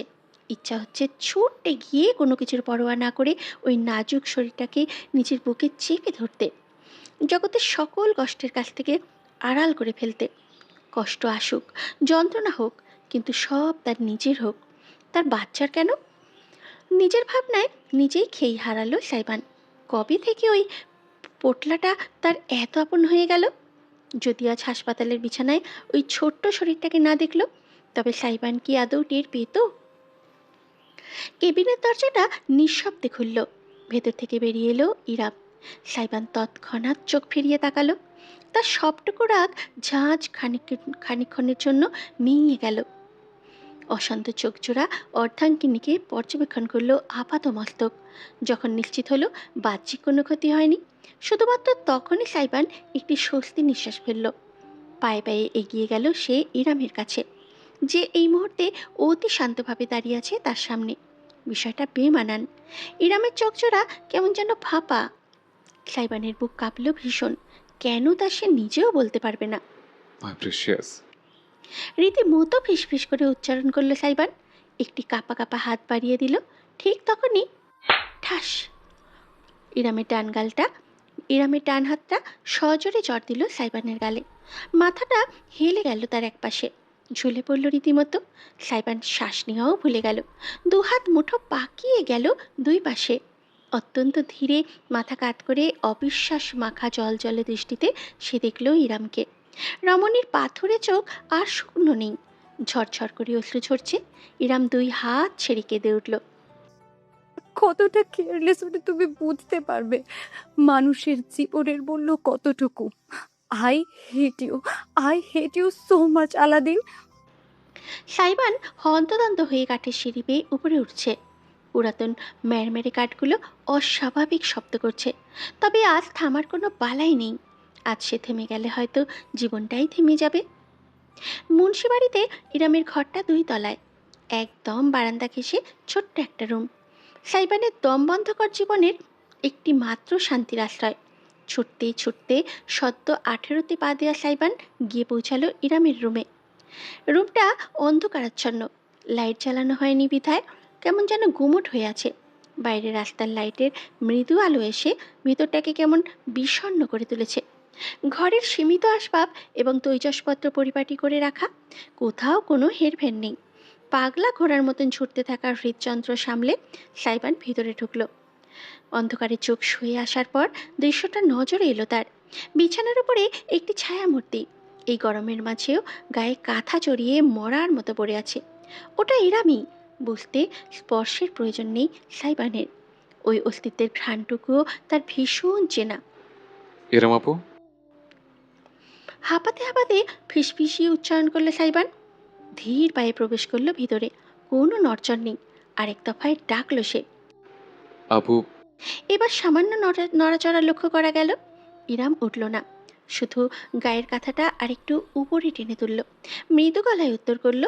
B: ইচ্ছা হচ্ছে ছুটে গিয়ে কোনো কিছুর পরোয়া না করে ওই নাজুক শরীরটাকে নিজের বুকে চেপে ধরতে, জগতের সকল কষ্টের কাছ থেকে আড়াল করে ফেলতে। কষ্ট আসুক, যন্ত্রণা হোক, কিন্তু সব তার নিজের হোক, তার বাচ্চার কেন? নিজের ভাবনায় নিজেই খেই হারালো সাইবান। কবে থেকে ওই পোটলাটা তার এত আপন হয়ে গেল? যদি আজ হাসপাতালের বিছানায় ওই ছোট্ট শরীরটাকে না দেখল, তবে সাইবান কি আদৌ টের পেত? কেবিনের দরজাটা নিঃশব্দে খুলল। ভেতর থেকে বেরিয়ে এলো ইরাম। সাইবান তৎক্ষণাৎ চোখ ফিরিয়ে তাকালো। তার সবটুকু রাগ ঝাঁঝ খানিকক্ষণের জন্য মিইয়ে গেল। অশান্ত চোখজোড়া অর্ধাঙ্গিনীকে পর্যবেক্ষণ করলো আপাত মস্তক। যখন নিশ্চিত হলো বাহ্যিক কোনো ক্ষতি হয়নি, শুধুমাত্র তখনই সাইবান একটি স্বস্তি নিঃশ্বাস ফেলল। পায়ে পায়ে এগিয়ে গেল সে ইরামের কাছে, যে এই মুহূর্তে অতি শান্তভাবে দাঁড়িয়ে আছে তার সামনে। বিষয়টা বেমানান। ইরামের চোখজোড়া কেমন যেন ফাঁপা। সাইবানের বুক কাঁপল ভীষণ। কেন তা সে নিজেও বলতে পারবে না।
A: মাই প্রেশিয়াস।
B: রীতিমতো ফিসফিস করে উচ্চারণ করলো সাইবান। একটি কাঁপা কাঁপা হাত বাড়িয়ে দিল। ঠিক তখনই ঠাস! ইরামের ডান হাতটা সজোরে চড় দিল সাইবানের গালে। মাথাটা হেলে গেল তার এক পাশে, ঝুলে পড়ল রীতিমতো। সাইবান শ্বাস নেওয়াও ভুলে গেল। দুহাত মুঠো পাকিয়ে গেল দুই পাশে। অত্যন্ত ধীরে মাথা কাত করে অবিশ্বাস মাখা জল জলে দৃষ্টিতে সে দেখল ইরামকে। রমণীর পাথুরে চোখ আর শুকনো নেই, ঝরঝর করে অশ্রু ঝরছে। ইরাম দুই হাত ছেড়ে কেঁদে উঠল।
C: কতটা কেয়ারলেস হলে তুমি বুঝতে পারবে মানুষের জীবনের মূল্য কতটুকু। I hate you so much Aladdin.
B: Saiban হন্তদন্ত হয়ে কাঠের সিঁড়ি বেয়ে উপরে উঠছে। পুরাতন ম্যারমেরে কাঠগুলো অস্বাভাবিক শব্দ করছে। তবে আজ থামার কোনো বালাই নেই। আজ সে থেমে গেলে হয়তো জীবনটাই থেমে যাবে। মুন্সিবাড়িতে ইরামের ঘরটা 2 তলায়। একদম বারান্দা ঘেঁষে ছোট্ট একটা রুম। সাইবানের দম বন্ধকর জীবনের একটি মাত্র শান্তির আশ্রয়। ছুটতে ছুটতে সদ্য 18তে পা দেওয়া সাইবান গিয়ে পৌঁছালো ইরামের রুমে। রুমটা অন্ধকারাচ্ছন্ন, লাইট জ্বালানো হয়নি বিধায় কেমন যেন গুমট হয়ে আছে। বাইরে রাস্তার লাইটের মৃদু আলো এসে ভিতরটাকে কেমন বিষণ্ণ করে তুলেছে। ঘরের সীমিত আসবাব এবং তৈজসপত্র পরিপাটি করে রাখা, কোথাও কোনো হেরফের নেই। পাগলা ঘোড়ার মতন ছুটতে থাকা হৃদযন্ত্র সামলে সাইবান ভিতরে ঢুকলো। অন্ধকারে চোখ শুয়ে আসার পর দৃশ্যটা নজরে এলো তার। বিছানার উপরে একটি ছায়ামূর্তি। এই গরমের মাঝেও গায়ে কাঁথা চড়িয়ে মরার মতো পড়ে আছে। ওটা ইরামি। বুঝতে স্পর্শের প্রয়োজন নেই সাইবানের। ওই অস্তিত্বের ঘ্রাণটুকুও তার ভীষণ চেনা।
A: এরম আপু?
B: হাঁপাতে হাঁপাতে ফিসফিসিয়ে উচ্চারণ করলো সাইবান। ধীর পায়ে প্রবেশ করলো ভিতরে। কোনো নড়চড় নেই। আরেক দফায় ডাকলো সে।
A: আপু।
B: এবার সামান্য নড়াচড়া লক্ষ্য করা গেল। ইরাম উঠল না, শুধু গায়ের কাঁথাটা আরেকটু উপরে টেনে তুলল। মৃদু গলায় উত্তর করল,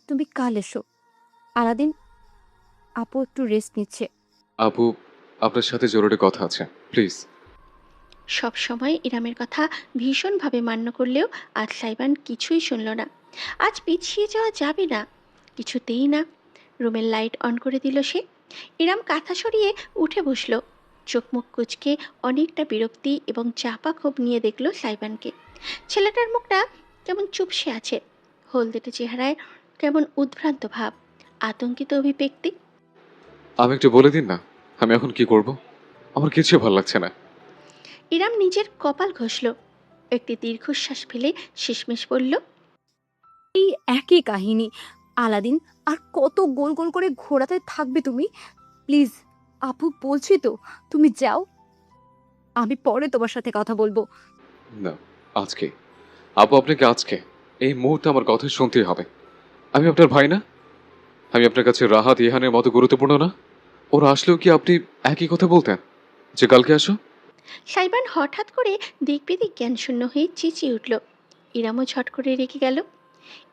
C: তুমি কাল এসো আলাদিন, আপু একটু রেস্ট নিচ্ছে।
A: আপু, আপনার সাথে জরুরি কথা আছে, প্লিজ।
B: সব সময় ইরামের কথা ভীষণভাবে মান্য করলেও আজ সাইবান কিছুই শুনল না। আজ পিছিয়ে যাওয়া যাবে না, কিছুতেই না। রুমের লাইট অন করে দিল সে। ইরাম কাঁথা সরিয়ে উঠে বসল। চোখ মুখ কুচকে অনেকটা বিরক্তি এবং চাপা ক্ষোভ নিয়ে দেখল সাইবানকে। ছেলেটার মুখটা কেমন চুপসে আছে, হলদেটে চেহারায় কেমন উদ্ভ্রান্ত ভাব, আতঙ্কিত অভিব্যক্তি।
A: আমি একটু বলে দিন না, আমি এখন কি করব? আমার কিছু ভালো লাগছে না।
B: ইরাম নিজের কপাল ঘষল। একটি দীর্ঘশ্বাস ফেলে শেষমেশ বলল,
C: এই একই কাহিনী আলাদিন। আর কত গোল গোল করে ঘোরাতে থাকবে তুমি? প্লিজ আপু, বলছি তো, তুমি যাও, আমি পরে তোমার সাথে কথা বলবো।
A: না, আজকে। আপু, আপনাকে আজকে এই মুহূর্তে আমার কথা শুনতেই হবে। আমি আপনার ভাই না? আমি আপনার কাছে রাহাত ইহানের মতো গুরুত্বপূর্ণ না? ওরা আসলেও কি আপনি একই কথা বলতেন যে কালকে আসো?
B: সাইবান হঠাৎ করে দিকবিদিক জ্ঞানশূন্য হয়ে চেঁচিয়ে উঠল। ইরামও ঝট করে রেগে গেল।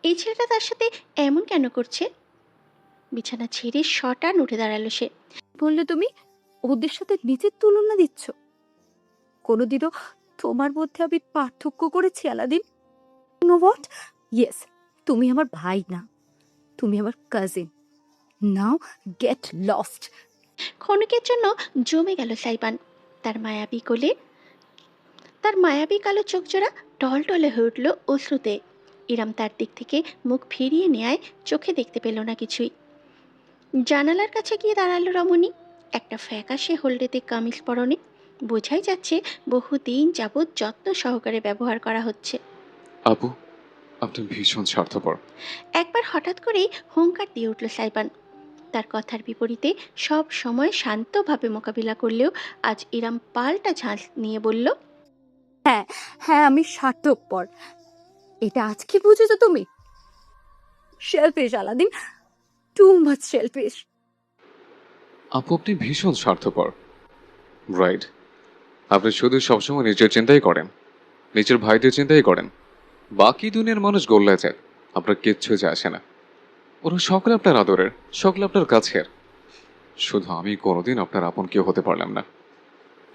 B: এই ছেলেটা তার সাথে এমন কেন করছে? বিছানা ছেড়ে শটান উঠে দাঁড়ালো সে।
C: বললে তুমি ওদের সাথে নিজের তুলনা দিচ্ছ? কোনোদিনও তোমার মধ্যে আমি পার্থক্য করেছি আলাদিন? Know what? ইয়েস, তুমি আমার ভাই না, তুমি আমার কাজিন। নাও গেট লস্ট।
B: ক্ষণিকের জন্য জমে গেল সাইবান। তার মায়াবী কোলে তার মায়াবী কালো চোখজোড়া টলটলে হয়ে উঠল অশ্রুতে। ইরাম তার দিক থেকে মুখ ফিরিয়ে নেয়, চোখে দেখতে পেল না কিছুই। জানালার কাছে গিয়ে দাঁড়ালো রমণী, একটা ফ্যাকাশে হলদেতে কামিজ পরনে। বোঝাই যাচ্ছে বহুদিন যাবৎ যত্ন সহকারে ব্যবহার করা হচ্ছে।
A: আপু, আপনি ভীষণ স্বার্থপর।
B: একবার হঠাৎ করেই হুঙ্কার দিয়ে উঠল সাইবান। তার কথার বিপরীতে সব সময় শান্তভাবে মোকাবিলা করলেও আজ ইরাম পাল্টা ঝাঁজ নিয়ে বলল,
C: হ্যাঁ হ্যাঁ, আমি স্বার্থপর, এটা আজকে বুঝেছো তুমি? Selfish Aladdin, too much selfish.
A: আপু, আপনি ভীষণ স্বার্থপর। রাইট। আপনি শুধু সবসময় নিজের চিন্তাই করেন, নিজের ভাইদের চিন্তাই করেন। বাকি দুনিয়ার মানুষ গোল্লা যায়, আপনার কিচ্ছু যায় আসে না। ওরা সকলে আপনার আদরের, সকলে আপনার কাছের। শুধু আমি কোনোদিন আপনার আপন কেউ হতে পারলাম না।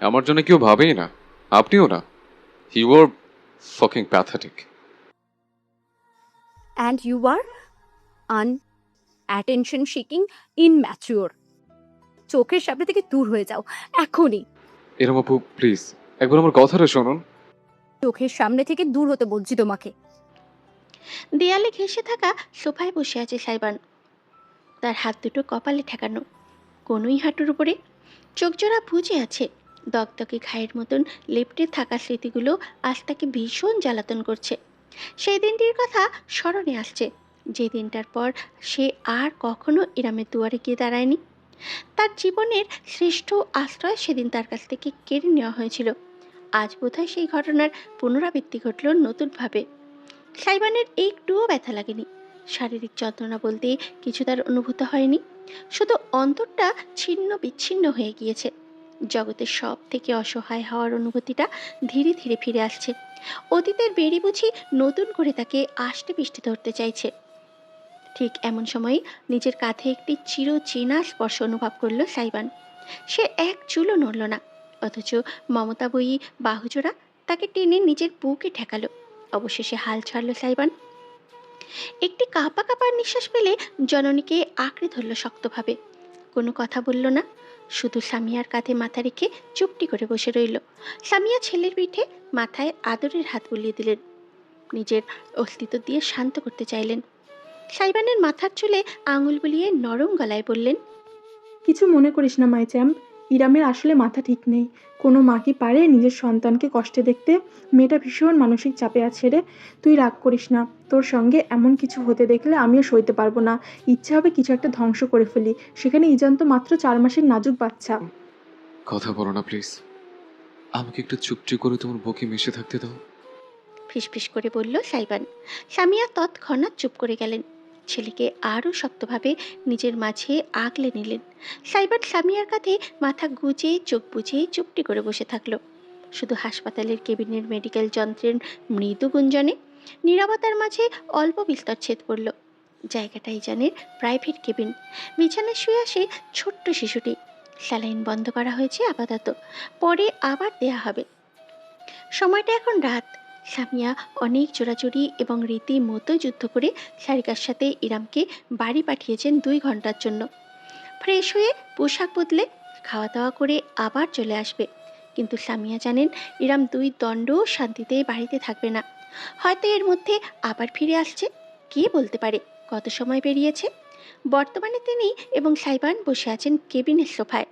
A: আমার জন্য কেউ ভাবেই না, আপনিও না। You are fucking pathetic.
C: And you are attention seeking, immature. চোখের সামনে থেকে দূর হয়ে যাও এখনই।
A: এরম আপু, প্লিজ একবার আমার কথাটা শুনুন।
C: চোখের সামনে থেকে দূর হতে বলছি তোমাকে।
B: দেয়ালে ঘেঁষে থাকা সোফায় বসে আছে সাইবান। তার হাত দুটো কপালে ঠেকানো, কোনোই হাঁটুর উপরে। চোখজোড়া বুজে আছে। দগদগে ঘায়ের মতন লেপ্টে থাকা স্মৃতিগুলো আজ তাকে ভীষণ জ্বালাতন করছে। সেই দিনটির কথা স্মরণে আসছে, যে দিনটার পর সে আর কখনো ইরামের দুয়ারে গিয়ে দাঁড়ায়নি। তার জীবনের শ্রেষ্ঠ আশ্রয় সেদিন তার কাছ থেকে কেড়ে নেওয়া হয়েছিল। আজ বোধহয় সেই ঘটনার পুনরাবৃত্তি ঘটল নতুনভাবে। সাইবানের একটুও ব্যথা লাগেনি। শারীরিক যন্ত্রণা বলতে কিছু তার অনুভূত হয়নি, শুধু অন্তরটা ছিন্ন বিচ্ছিন্ন হয়ে গিয়েছে। জগতের সব থেকে অসহায় হওয়ার অনুভূতিটা ধীরে ধীরে ফিরে আসছে। অতীতের বেড়ি বুঝি নতুন করে তাকে আষ্টে পিষ্টে ধরতে চাইছে। ঠিক এমন সময় নিজের কাঁধে একটি চিরচেনা স্পর্শ অনুভব করলো সাইবান। সে এক চুলও নড়ল না, অথচ মমতাবয়ী বাহুজোড়া তাকে টেনে নিজের বুকে ঠেকালো। অবশেষে হাল ছাড়ল সাইবান। একটি কাঁপা কাঁপা নিঃশ্বাস পেলে জননীকে আঁকড়ে ধরল শক্তভাবে। কোনো কথা বলল না, শুধু সামিয়ার কাঁধে মাথা রেখে চুপটি করে বসে রইল। সামিয়া ছেলের পিঠে মাথায় আদরের হাত বুলিয়ে দিলেন, নিজের অস্তিত্ব দিয়ে শান্ত করতে চাইলেন। সাইবানের মাথার চুলে আঙুল বুলিয়ে নরম গলায় বললেন,
D: কিছু মনে করিস না মাই চ্যাম্প, ইরামের আসলে মাথা ঠিক নেই। কোনো মা কি পারে নিজের সন্তানকে কষ্টে দেখতে? মেয়েটা ভীষণ মানসিক চাপে আছে রে। তুই রাগ করিস না, তোর সঙ্গে এমন কিছু হতে দেখলে আমিও সইতে পারবো না। ইচ্ছে হবে কিছু একটা ধ্বংস করে ফেলি, সেখানে ইজান তো মাত্র 4 মাসের নাজুক বাচ্চা।
A: কথা বলো না প্লিজ, আমাকে একটু চুপটি করে তোমার বুকে মিশে থাকতে দাও।
B: ফিসফিস করে বলল সাইবান। সামিয়া তৎক্ষণাৎ চুপ করে গেলেন। ছেলেকে আরও শক্তভাবে নিজের মাঝে আগলে নিলেন। সাইবান সামিয়ার কাঁধে মাথা গুজে চোখ বুজে চুপটি করে বসে থাকলো। শুধু হাসপাতালের কেবিনের মেডিকেল যন্ত্রের মৃদু গুঞ্জনে নীরবতার মাঝে অল্প বিস্তর ছেদ পড়ল। জায়গাটা ইজানের প্রাইভেট কেবিন। বিছানায় শুয়ে আসে ছোট্ট শিশুটি। স্যালাইন বন্ধ করা হয়েছে আপাতত, পরে আবার দেয়া হবে। সময়টা এখন রাত। সামিয়া অনেক জোরাজুরি এবং রীতিমতো যুদ্ধ করে সারিকার সাথে ইরামকে বাড়ি পাঠিয়েছেন 2 ঘন্টার জন্য। ফ্রেশ হয়ে পোশাক বদলে খাওয়া দাওয়া করে আবার চলে আসবে। কিন্তু সামিয়া জানেন ইরাম 2 দণ্ডও শান্তিতে বাড়িতে থাকবে না। হয়তো এর মধ্যে আবার ফিরে আসছে, কে বলতে পারে কত সময় পেরিয়েছে। বর্তমানে তিনি এবং সাইবান বসে আছেন কেবিনের সোফায়।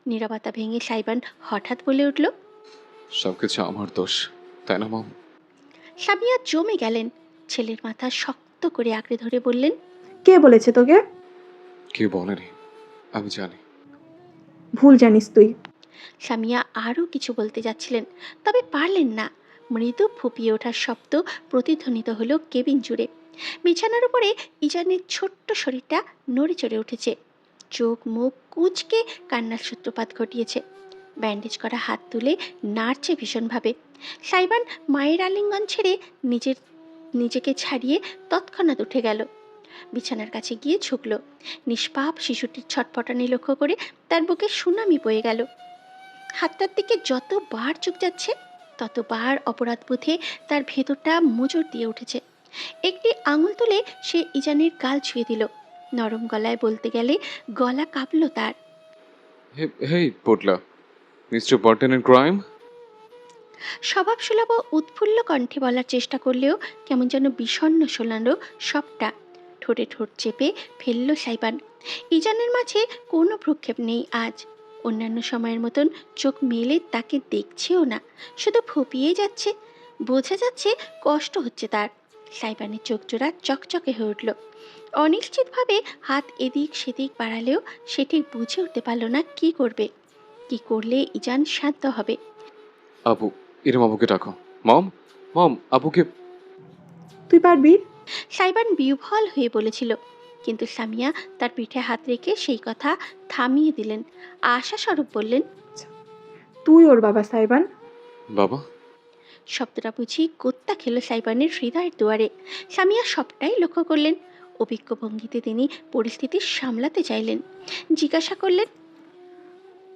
B: নীরবতা ভেঙে সাইবান হঠাৎ বলে উঠল,
A: সবকিছু আমার দোষ, তাই না মম?
B: সামিয়া জমে গেলেন। ছেলের মাথা শক্ত করে আঁকড়ে ধরে বললেন,
D: কে বলেছে তোকে?
A: কেউ বলেনি, আমি জানি।
D: ভুল জানিস তুই।
B: সামিয়া আরও কিছু বলতে যাচ্ছিলেন, তবে পারলেন না। মৃদু ফুপিয়ে ওঠার শব্দ প্রতিধ্বনিত হলো কেবিন জুড়ে। বিছানার উপরে ইজানের ছোট্ট শরীরটা নড়ে চড়ে উঠেছে, চোখ মুখ কুঁচকে কান্নার সূত্রপাত ঘটিয়েছে। ব্যান্ডেজ করা হাত তুলে নাড়ছে ভীষণভাবে। সাইবান মায়ের আলিঙ্গন ছেড়ে নিজেকে ছাড়িয়ে তৎক্ষণাৎ উঠে গেল, বিছানার কাছে গিয়ে ঝুঁকল। নিষ্পাপ শিশুটির ছটফটানি লক্ষ্য করে তার বুকে সুনামি বয়ে গেল। হাতটার দিকে যতবার চোখ যাচ্ছে ততবার অপরাধবোধে তার ভেতরটা মোচড় দিয়ে উঠেছে। একটি আঙুল তুলে সে ইজানের গাল ছুঁয়ে দিল। নরম গলায় বলতে গেলে গলা কাঁপল তার।
A: হেই পোটলা, মিস্টার বার্টন এন্ড ক্রাইম।
B: স্বভাবসুলভ উৎফুল্ল কণ্ঠে বলার চেষ্টা করলেও কেমন যেন বিষণ্ণ শোনালো সবটা। ঠোঁটে ঠোঁট চেপে ফেলল সাইবান। ইজানের মাঝে কোনো ভ্রুক্ষেপ নেই আজ। অন্যান্য সময়ের মতন চোখ মেলে তাকে দেখছেও না, শুধু ফুপিয়ে যাচ্ছে। বোঝা যাচ্ছে কষ্ট হচ্ছে তার। সাইবানের চোখ জোড়া চকচকে হয়ে উঠল। অনিশ্চিতভাবে হাত এদিক সেদিক বাড়ালেও সে ঠিক বুঝে উঠতে পারল না কি করবে, কি করলে ইজান শান্ত হবে।
A: আবু, ইরম আবুকে ডাকো। মম, মম, আবুকে।
D: তুই পারবি?
B: সাইবান বিহ্বল হয়ে বলেছিল, কিন্তু সামিয়া তার পিঠে হাত রেখে সেই কথা থামিয়ে দিলেন। আশাস্বরূপ বললেন,
D: তুই ওর বাবা সাইবান।
A: বাবা?
B: শব্দটা বুঝি কোত্তা খেল সাইবানের হৃদয়ের দুয়ারে। সামিয়া সবটাই লক্ষ্য করলেন। অভিজ্ঞ ভঙ্গিতে তিনি পরিস্থিতি সামলাতে চাইলেন। জিজ্ঞাসা করলেন,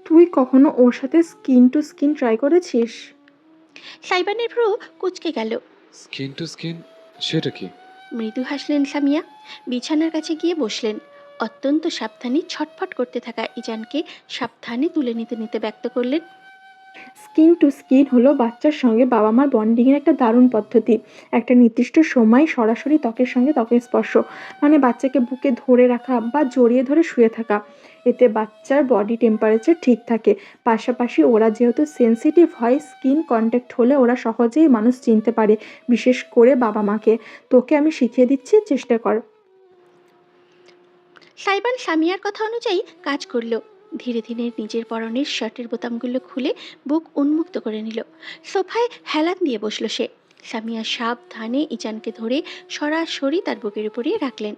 D: তুই কখনো ওর সাথে স্কিন টু স্কিন ট্রাই করেছিস?
B: সাইবানের ভ্রু কুঁচকে গেল।
A: Skin to skin? সেটা কি?
B: মৃদু হাসলেন সামিয়া। বিছানার কাছে গিয়ে বসলেন। অত্যন্ত সাবধানে ছটফট করতে থাকা ইজানকে সাবধানে তুলে নিতে নিতে ব্যক্ত করলেন,
D: স্কিন টু স্কিন হলো বাচ্চার সঙ্গে বাবা মার বন্ডিংয়ের একটা দারুণ পদ্ধতি। একটা নির্দিষ্ট সময় সরাসরি ত্বকের সঙ্গে ত্বকের স্পর্শ, মানে বাচ্চাকে বুকে ধরে রাখা বা জড়িয়ে ধরে শুয়ে থাকা। এতে বাচ্চার বডি টেম্পারেচার ঠিক থাকে। পাশাপাশি ওরা যেহেতু সেনসিটিভ হয়, স্কিন কন্ট্যাক্ট হলে ওরা সহজেই মানুষ চিনতে পারে, বিশেষ করে বাবা মাকে। তোকে আমি শিখিয়ে দিচ্ছি, চেষ্টা কর।
B: সাইবান সামিয়ার কথা অনুযায়ী কাজ করল। ধীরে ধীরে নিজের পরনের শার্টের বোতামগুলো খুলে বুক উন্মুক্ত করে নিল। সোফায় হেলান দিয়ে বসল সে। সামিয়া সাবধানে ইজানকে ধরে সরাসরি তার বুকের উপরে রাখলেন।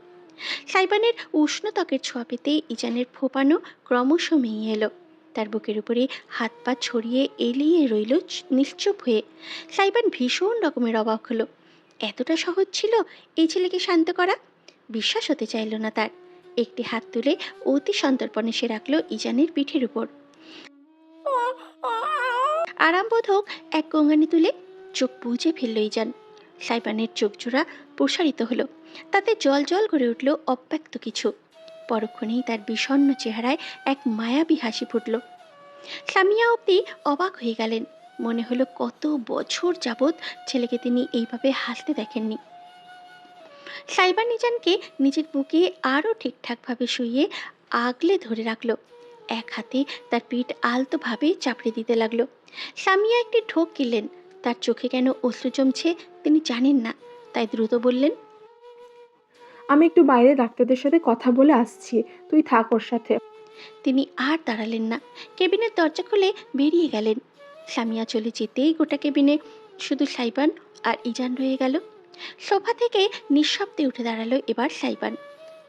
B: সাইবানের উষ্ণ ত্বকের ছোঁয়া পেতে ইজানের ফোপানো ক্রমশ মেয়ে এলো। তার বুকের উপরে হাত পা ছড়িয়ে এলিয়ে রইল নিশ্চুপ হয়ে। সাইবান ভীষণ রকমের অবাক হলো। এতটা সহজ ছিল এই ছেলেকে শান্ত করা? বিশ্বাস হতে চাইল না তার। একটি হাত তুলে অতি সন্তর্পণে সে রাখল ইজানের পিঠের উপর। আরামবোধক এক গঙ্গানি তুলে চোখ বুজে ফেলল ইজান। সাইবানের চোখ জোড়া প্রসারিত হলো, তাতে জল জল করে উঠল অব্যক্ত কিছু। পরক্ষণেই তার বিষণ্ণ চেহারায় এক মায়াবী হাসি ফুটল। সামিয়া অবধি অবাক হয়ে গেলেন। মনে হলো কত বছর যাবৎ ছেলেকে তিনি এইভাবে হাসতে দেখেননি। সাইবান ইজানকে নিজের বুকে আরও ঠিকঠাকভাবে শুইয়ে আগলে ধরে রাখল। এক হাতে তার পিঠ আলতোভাবে চাপড়ে দিতে লাগলো। সামিয়া একটি ঢোক গিললেন। তার চোখে কেন অশ্রু জমছে তিনি জানেন না, তাই দ্রুত বললেন,
D: আমি একটু বাইরে ডাক্তারদের সাথে কথা বলে আসছি, তুই থাক ওর সাথে।
B: তিনি আর দাঁড়ালেন না, কেবিনের দরজা খুলে বেরিয়ে গেলেন। সামিয়া চলে যেতেই গোটা কেবিনে শুধু সাইবান আর ইজান রয়ে গেল। সোফা থেকে নিঃশব্দে উঠে দাঁড়ালো এবার সাইবান।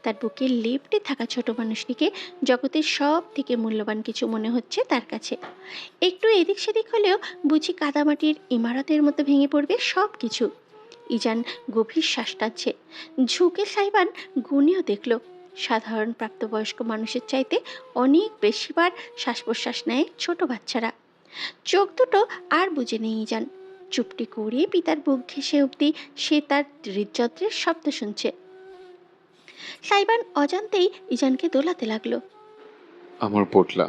B: তার বুকে লেপ্টে থাকা ছোট মানুষটিকে জগতের সব থেকে মূল্যবান কিছু মনে হচ্ছে তার কাছে। একটু এদিক সেদিক হলেও বুঝি কাদামাটির ইমারতের মতো ভেঙে পড়বে সব কিছু। ইজান গভীর শ্বাস টানছে। ঝুঁকে সাইবান গুনেও দেখল, সাধারণ প্রাপ্তবয়স্ক মানুষের চাইতে অনেক বেশিবার শ্বাস প্রশ্বাস নেয় ছোট বাচ্চারা। চোখ দুটো আর বুঝে নেই ইজান। চুপটি করে পিতার বুক ঘেঁষে অবধি সে তার হৃদযন্ত্রের শব্দ শুনছে। সাইবান অজান্তেই ইজানকে দোলাতে লাগলো।
A: আমার পোটলা।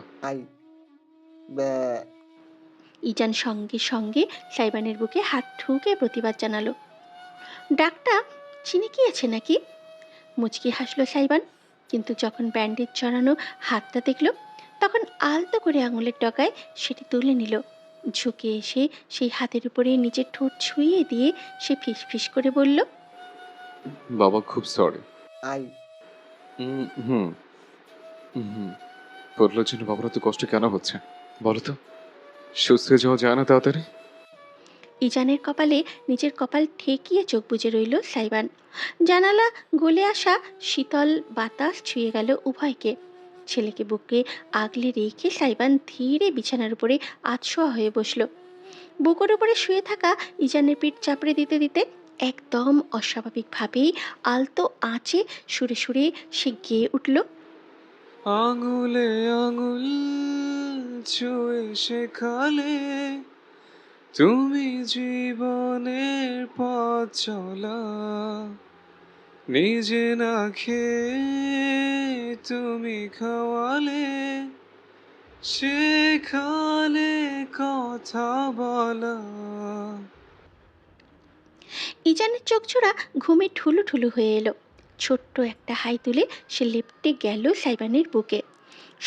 B: ইজান সঙ্গে সঙ্গে সাইবানের বুকে হাত ঠুকে প্রতিবাদ জানালো। ডাকটা চিনে গিয়েছে নাকি? মুচকি হাসলো সাইবান, কিন্তু যখন ব্যান্ডেজ জড়ানো হাতটা দেখল তখন আলতো করে আঙুলের ডগায় সেটি তুলে নিল। ঝুঁকে এসে সেই হাতের উপরে নিজের ঠোঁট ছুঁয়ে দিয়ে সে ফিসফিস করে বলল,
A: বাবা খুব সরি।
G: আই
A: হুম হুম হুম বদলার জন্য বাবার তো কষ্ট কেন হচ্ছে বলো তো? সুস্থ হয়ে যাওয়া যায় না তাড়াতাড়ি?
B: ইজানের কপালে নিজের কপাল ঠেকিয়ে চোখ বুজে রইল সাইবান। জানালা গলে আসা শীতল বাতাস ছুঁয়ে গেল উভয়কে। ছেলেকে বুকে আগলে রেখে সাইবান ধীরে বিছানার উপরে আধশোয়া হয়ে বসল। বুকের উপরে শুয়ে থাকা ইজানের পিঠ চাপড়ে দিতে দিতে একদম অস্বাভাবিকভাবেই আলতো আঁচে সুরে সুরে সে গেয়ে উঠল,
A: আঙুলে আঙুল ছুঁয়ে শেখালে তুমি জীবনের পথ চলা, নিজে না খেয়ে তুমি খাওয়ালে, শেখালে কথা বলা।
B: ইজানের চোখজোড়া ঘুমে ঠুলু ঠুলু হয়ে এলো। ছোট্ট একটা হাই তুলে সে লেপটে গেল সাইবানের বুকে।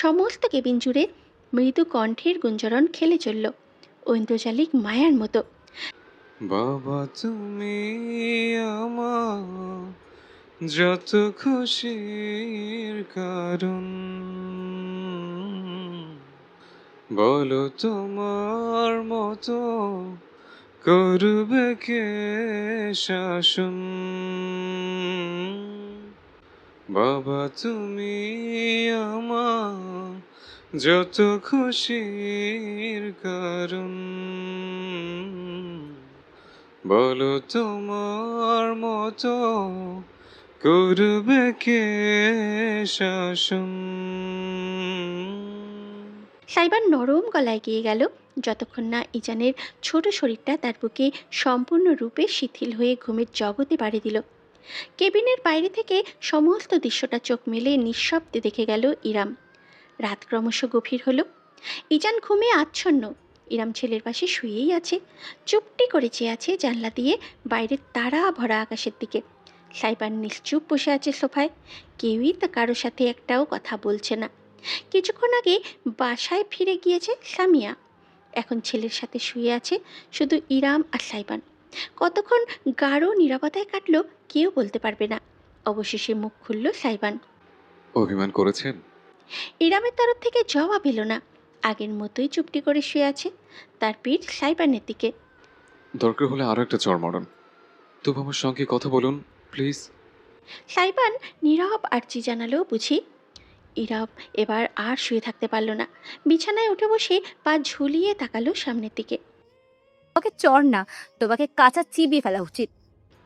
B: সমস্ত কেবিন জুড়ে মৃদু কণ্ঠের গুঞ্জরণ খেলে চলল, ঐন্দ্রজালিক মায়ার মতো।
A: বাবা তুমি আমার যত খুশির কারণ, বলো তোমার মতো করবে কে শাসন। বাবা তুমি আমার যত খুশির কারণ, বলো তোমার মতো করবে কে শাসন।
B: সাইবার নরম গলায় গিয়ে গেল, যতক্ষণ না ইজানের ছোট শরীরটা তার বুকে সম্পূর্ণরূপে শিথিল হয়ে ঘুমের জগতে পাড়ি দিল। কেবিনের বাইরে থেকে সমস্ত দৃশ্যটা চোখ মেলে নিঃশব্দে দেখে গেল ইরাম। রাত ক্রমশ গভীর হলো। ইজান ঘুমে আচ্ছন্ন। ইরাম ছেলের পাশে শুয়েই আছে, চুপটি করে চেয়ে আছে জানলা দিয়ে বাইরের তারা ভরা আকাশের দিকে। সাইবার নিশ্চুপ বসে আছে সোফায়, কেউই তা কারোর সাথে একটাও কথা বলছে না। কিছুক্ষণ আগে বাসায় ফিরে গিয়েছে সামিয়া, এখন ছেলের সাথে শুয়ে আছে শুধু ইরাম আর সাইবান। কতক্ষণ গাঢ় নীরবতায় কাটলো কেউ বলতে পারবে না। অবশেষে মুখ খুলল সাইবান।
A: অভিমান করেছেন?
B: ইরামের তরফ থেকে জবাব এলো না। আগের মতোই চুপটি করে শুয়ে আছে, তার পিঠ সাইবানের দিকে।
A: দরকার হলে আরো একটা চড় মারুন, তবু আমার সঙ্গে কথা বলুন প্লিজ।
B: সাইবান নীরব আর্জি জানালো বুঝি। ইরাম এবার আর শুয়ে থাকতে পারল না, বিছানায় উঠে বসে পা ঝুলিয়ে তাকালো সামনের দিকে।
C: তোমাকে চড় না, তোমাকে কাঁচা চিবিয়ে ফেলা উচিত।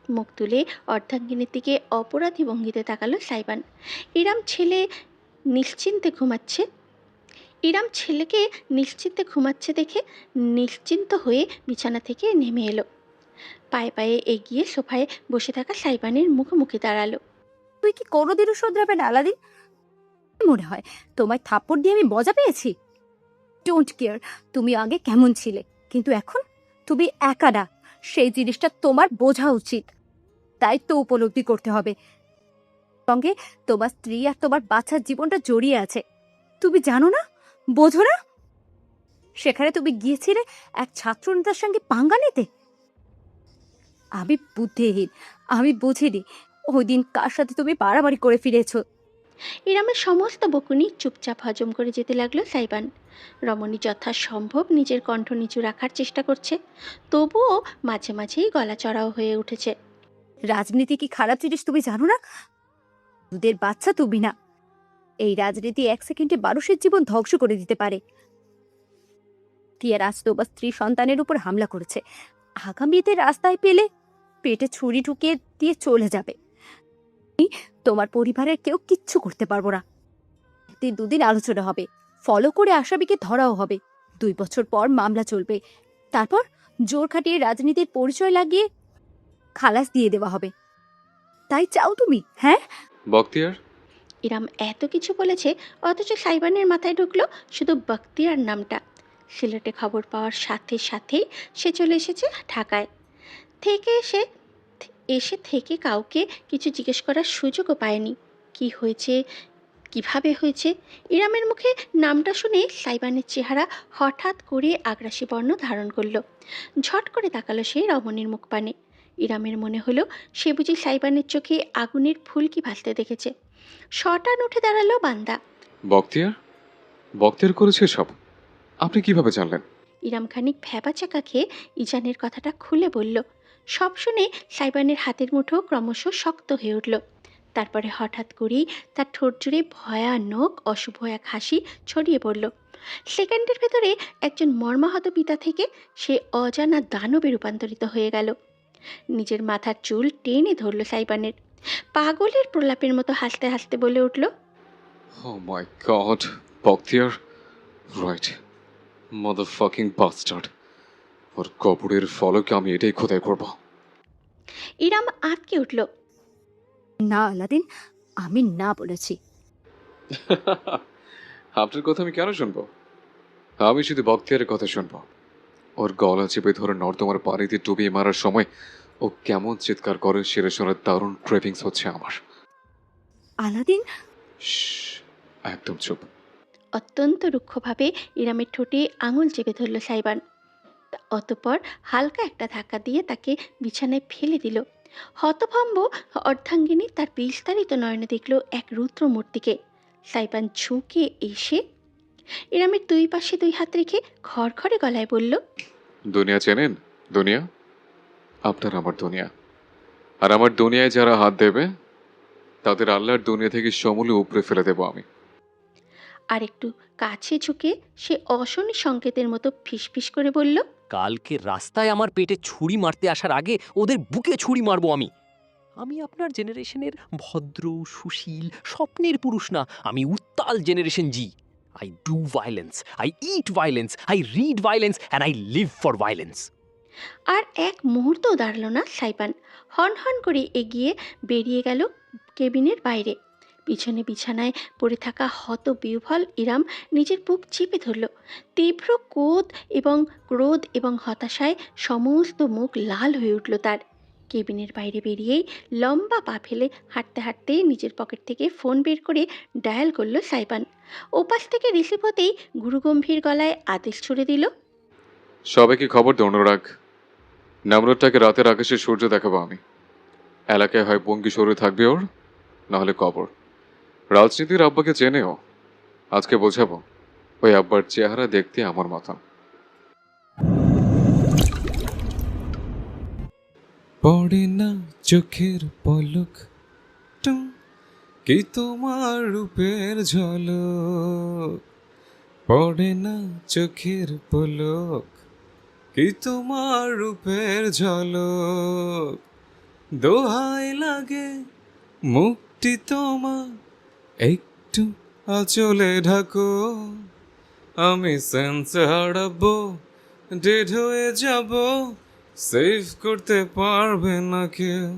B: মুখ তুলে অর্ধাঙ্গিনীর দিকে অপরাধী ভঙ্গিতে তাকালো সাইবান। ইরাম ছেলে নিশ্চিন্তে ঘুমাচ্ছে ইরাম ছেলেকে নিশ্চিন্তে ঘুমাচ্ছে দেখে নিশ্চিন্ত হয়ে বিছানা থেকে নেমে এলো। পায়ে পায়ে এগিয়ে সোফায় বসে থাকা সাইবানের মুখোমুখি দাঁড়ালো।
C: তুই কি কোনোদিনও শোধরাবে না আলাদিন? মনে হয় তোমায় থাপ্পড় দিয়ে আমি মজা পেয়েছি? ডোন্ট কেয়ার তুমি আগে কেমন ছিলে, কিন্তু এখন তুমি একা না, সেই জিনিসটা তোমার বোঝা উচিত। তাই তো উপলব্ধি করতে হবে, সঙ্গে তোমার স্ত্রী আর তোমার বাচ্চার জীবনটা জড়িয়ে আছে। তুমি জানো না, বোঝো না? সেখানে তুমি গিয়েছিলে এক ছাত্রনেতার সঙ্গে পাঙ্গা নিতে। আমি বুদ্ধিহীন, আমি বুঝিনি ওই দিন কার সাথে তুমি বাড়াবাড়ি করে ফিরেছো।
B: ইরামের সমস্ত বকুনি চুপচাপ হজম করে যেতে লাগলো সাইবান। রমণী যথাসম্ভব নিজের কণ্ঠ নিচু রাখার চেষ্টা করছে, তবুও মাঝে মাঝেই গলা চড়াও হয়ে উঠেছে।
C: রাজনীতি কি খারাপ জিনিস তুমি জানো না? দুধের বাচ্চা তুমি না। এই রাজনীতি এক সেকেন্ডে মানুষের জীবন ধ্বংস করে দিতে পারে। টিয়ার আজ তোমার স্ত্রী সন্তানের উপর হামলা করেছে, আগামীতে রাস্তায় পেলে পেটে ছুরি ঢুকিয়ে দিয়ে চলে যাবে। তোমার পরিবারের কেউ কিচ্ছু করতে পারবো না। দুদিন আলোচনা হবে, ফলো করে আসামিকে ধরাও হবে। 2 বছর পর মামলা চলবে, তারপর জোর খাটিয়ে রাজনীতির পরিচয় লাগিয়ে খালাস দিয়ে দেওয়া হবে। তাই চাও তুমি? হ্যাঁ
A: বক্তিয়ার।
B: ইরাম এত কিছু বলেছে, অথচ সাইবানের মাথায় ঢুকলো শুধু বখতিয়ার নামটা। সিলেটে খবর পাওয়ার সাথে সাথেই সে চলে এসেছে ঢাকায়। থেকে এসে থেকে কাউকে কিছু জিজ্ঞেস করার সুযোগও পায়নি। কি হয়েছে, কিভাবে হয়েছে? ইরামের মুখে নামটা শুনে সাইবানের চেহারা হঠাৎ করে আগ্রাসী বর্ণ ধারণ করলো। ঝট করে তাকালো সে রমণীর মুখপানে। ইরামের মনে হলো সে বুঝি সাইবানের চোখে আগুনের ফুলকি ভাসতে দেখেছে। শটান উঠে দাঁড়ালো বান্দা।
A: বক্তিয়ার বক্তিয়ার করেছে সব, আপনি কিভাবে জানলেন?
B: ইরাম খানিক ভ্যাবাচাকা খেয়ে ইজানের কথাটা খুলে বলল। সব শুনে সাইবানের হাতের মুঠো ক্রমশ শক্ত হয়ে উঠল। তারপরে হঠাৎ করেই তার ঠোঁট জুড়ে ভয়ানক অশুভ এক হাসি ছড়িয়ে পড়ল। সেকেন্ডের ভেতরে একজন মর্মাহত পিতা থেকে সে অজানা দানবে রূপান্তরিত হয়ে গেল। নিজের মাথার চুল টেনে ধরল সাইবানের। পাগলের প্রলাপের মতো হাসতে হাসতে বলে উঠল,
A: ও মাই গড, বক্তিয়ার, রাইট, মাদারফাকিং বাস্টার্ড। ওর কবরের ফলকে আমি এটাই খোদাই করব।
B: ইরাম আঁতকে উঠল।
C: না আলাদিন, আমি না বলেছি।
A: আপনার কথা আমি কেন শুনবো? আমি শুধু বক্তিয়ারের কথা শুনবো। ওর গলা চেপে ধরে নর্দমার পানিতে ডুবিয়ে মারার সময় ও কেমন চিৎকার করে সেটা শোনার দারুণ ক্রেভিংস হচ্ছে আমার।
C: আলাদিন,
A: শ্শ্, একদম চুপ।
B: অত্যন্ত রুক্ষভাবে ইরামের ঠোঁটে আঙুল চেপে ধরল সাইবান। অতঃপর হালকা একটা ধাক্কা দিয়ে তাকে বিছানায় ফেলে দিল। হতভম্ব অর্ধাঙ্গিনী তার বিস্তারিত নয়নে দেখল এক রুদ্র মূর্তিকে। সাইবান ঝুঁকে এসে ইরামের দুই পাশে দুই হাত রেখে খড়খড়ে গলায় বলল,
A: দুনিয়া চেনেন? দুনিয়া আপনার আমার দুনিয়া, আর আমার দুনিয়ায় যারা হাত দেবে তাদের আল্লাহর দুনিয়া থেকে সমূলে উপড়ে ফেলে দেবো আমি।
B: আর একটু কাছে ঝুঁকে সে অশনি সংকেতের মতো ফিসফিস করে বলল,
K: কালকে রাস্তায় আমার পেটে ছুরি মারতে আসার আগে ওদের বুকে ছুরি মারবো আমি। আমি আপনার জেনারেশনের ভদ্র সুশীল স্বপ্নের পুরুষ না, আমি উত্তাল generation Z. I do violence, I eat violence, I read violence and I live for violence.
B: আর এক মুহূর্তও দাঁড়াল না সাইবান। হন হন করে এগিয়ে বেরিয়ে গেল কেবিনের বাইরে। পিছনে বিছানায় পড়ে থাকা হতবিহ্বল ইরাম নিজের বুক চেপে ধরল। তীব্র ক্রোধ এবং হতাশায় সমস্ত মুখ লাল হয়ে উঠল তার। কেবিনের বাইরে বেরিয়েই লম্বা পা ফেলে হাঁটতে হাঁটতে নিজের পকেট থেকে ফোন বের করে ডায়াল করল সাইবান। ওপাশ থেকে রিসিভ হতেই গুরুগম্ভীর গলায় আদেশ ছুড়ে দিল,
A: সবাইকে খবর দে, অনুরাগ নামরোডটাকে রাতের আকাশে সূর্য দেখাবো আমি। এলাকায় হয় বঙ্গি সরু থাকবে ওর, নাহলে কবর। রাজনীতির আব্বাকে চেনেও, আজকে বোঝাবো ওই আব্বার চেহারা দেখতে আমার মতন। পড়ে না চোখের পলক, টুং, কি তোমার রূপের ঝলক। পড়ে না চোখের পলক, কি তোমার রূপের ঝলক। দোহাই লাগে মুক্তি তোমার, একটু আঁচলে ঢাকো। আমি সেন্স হারাবো, ডেড হয়ে যাব, সেভ করতে পারবে না কেউ।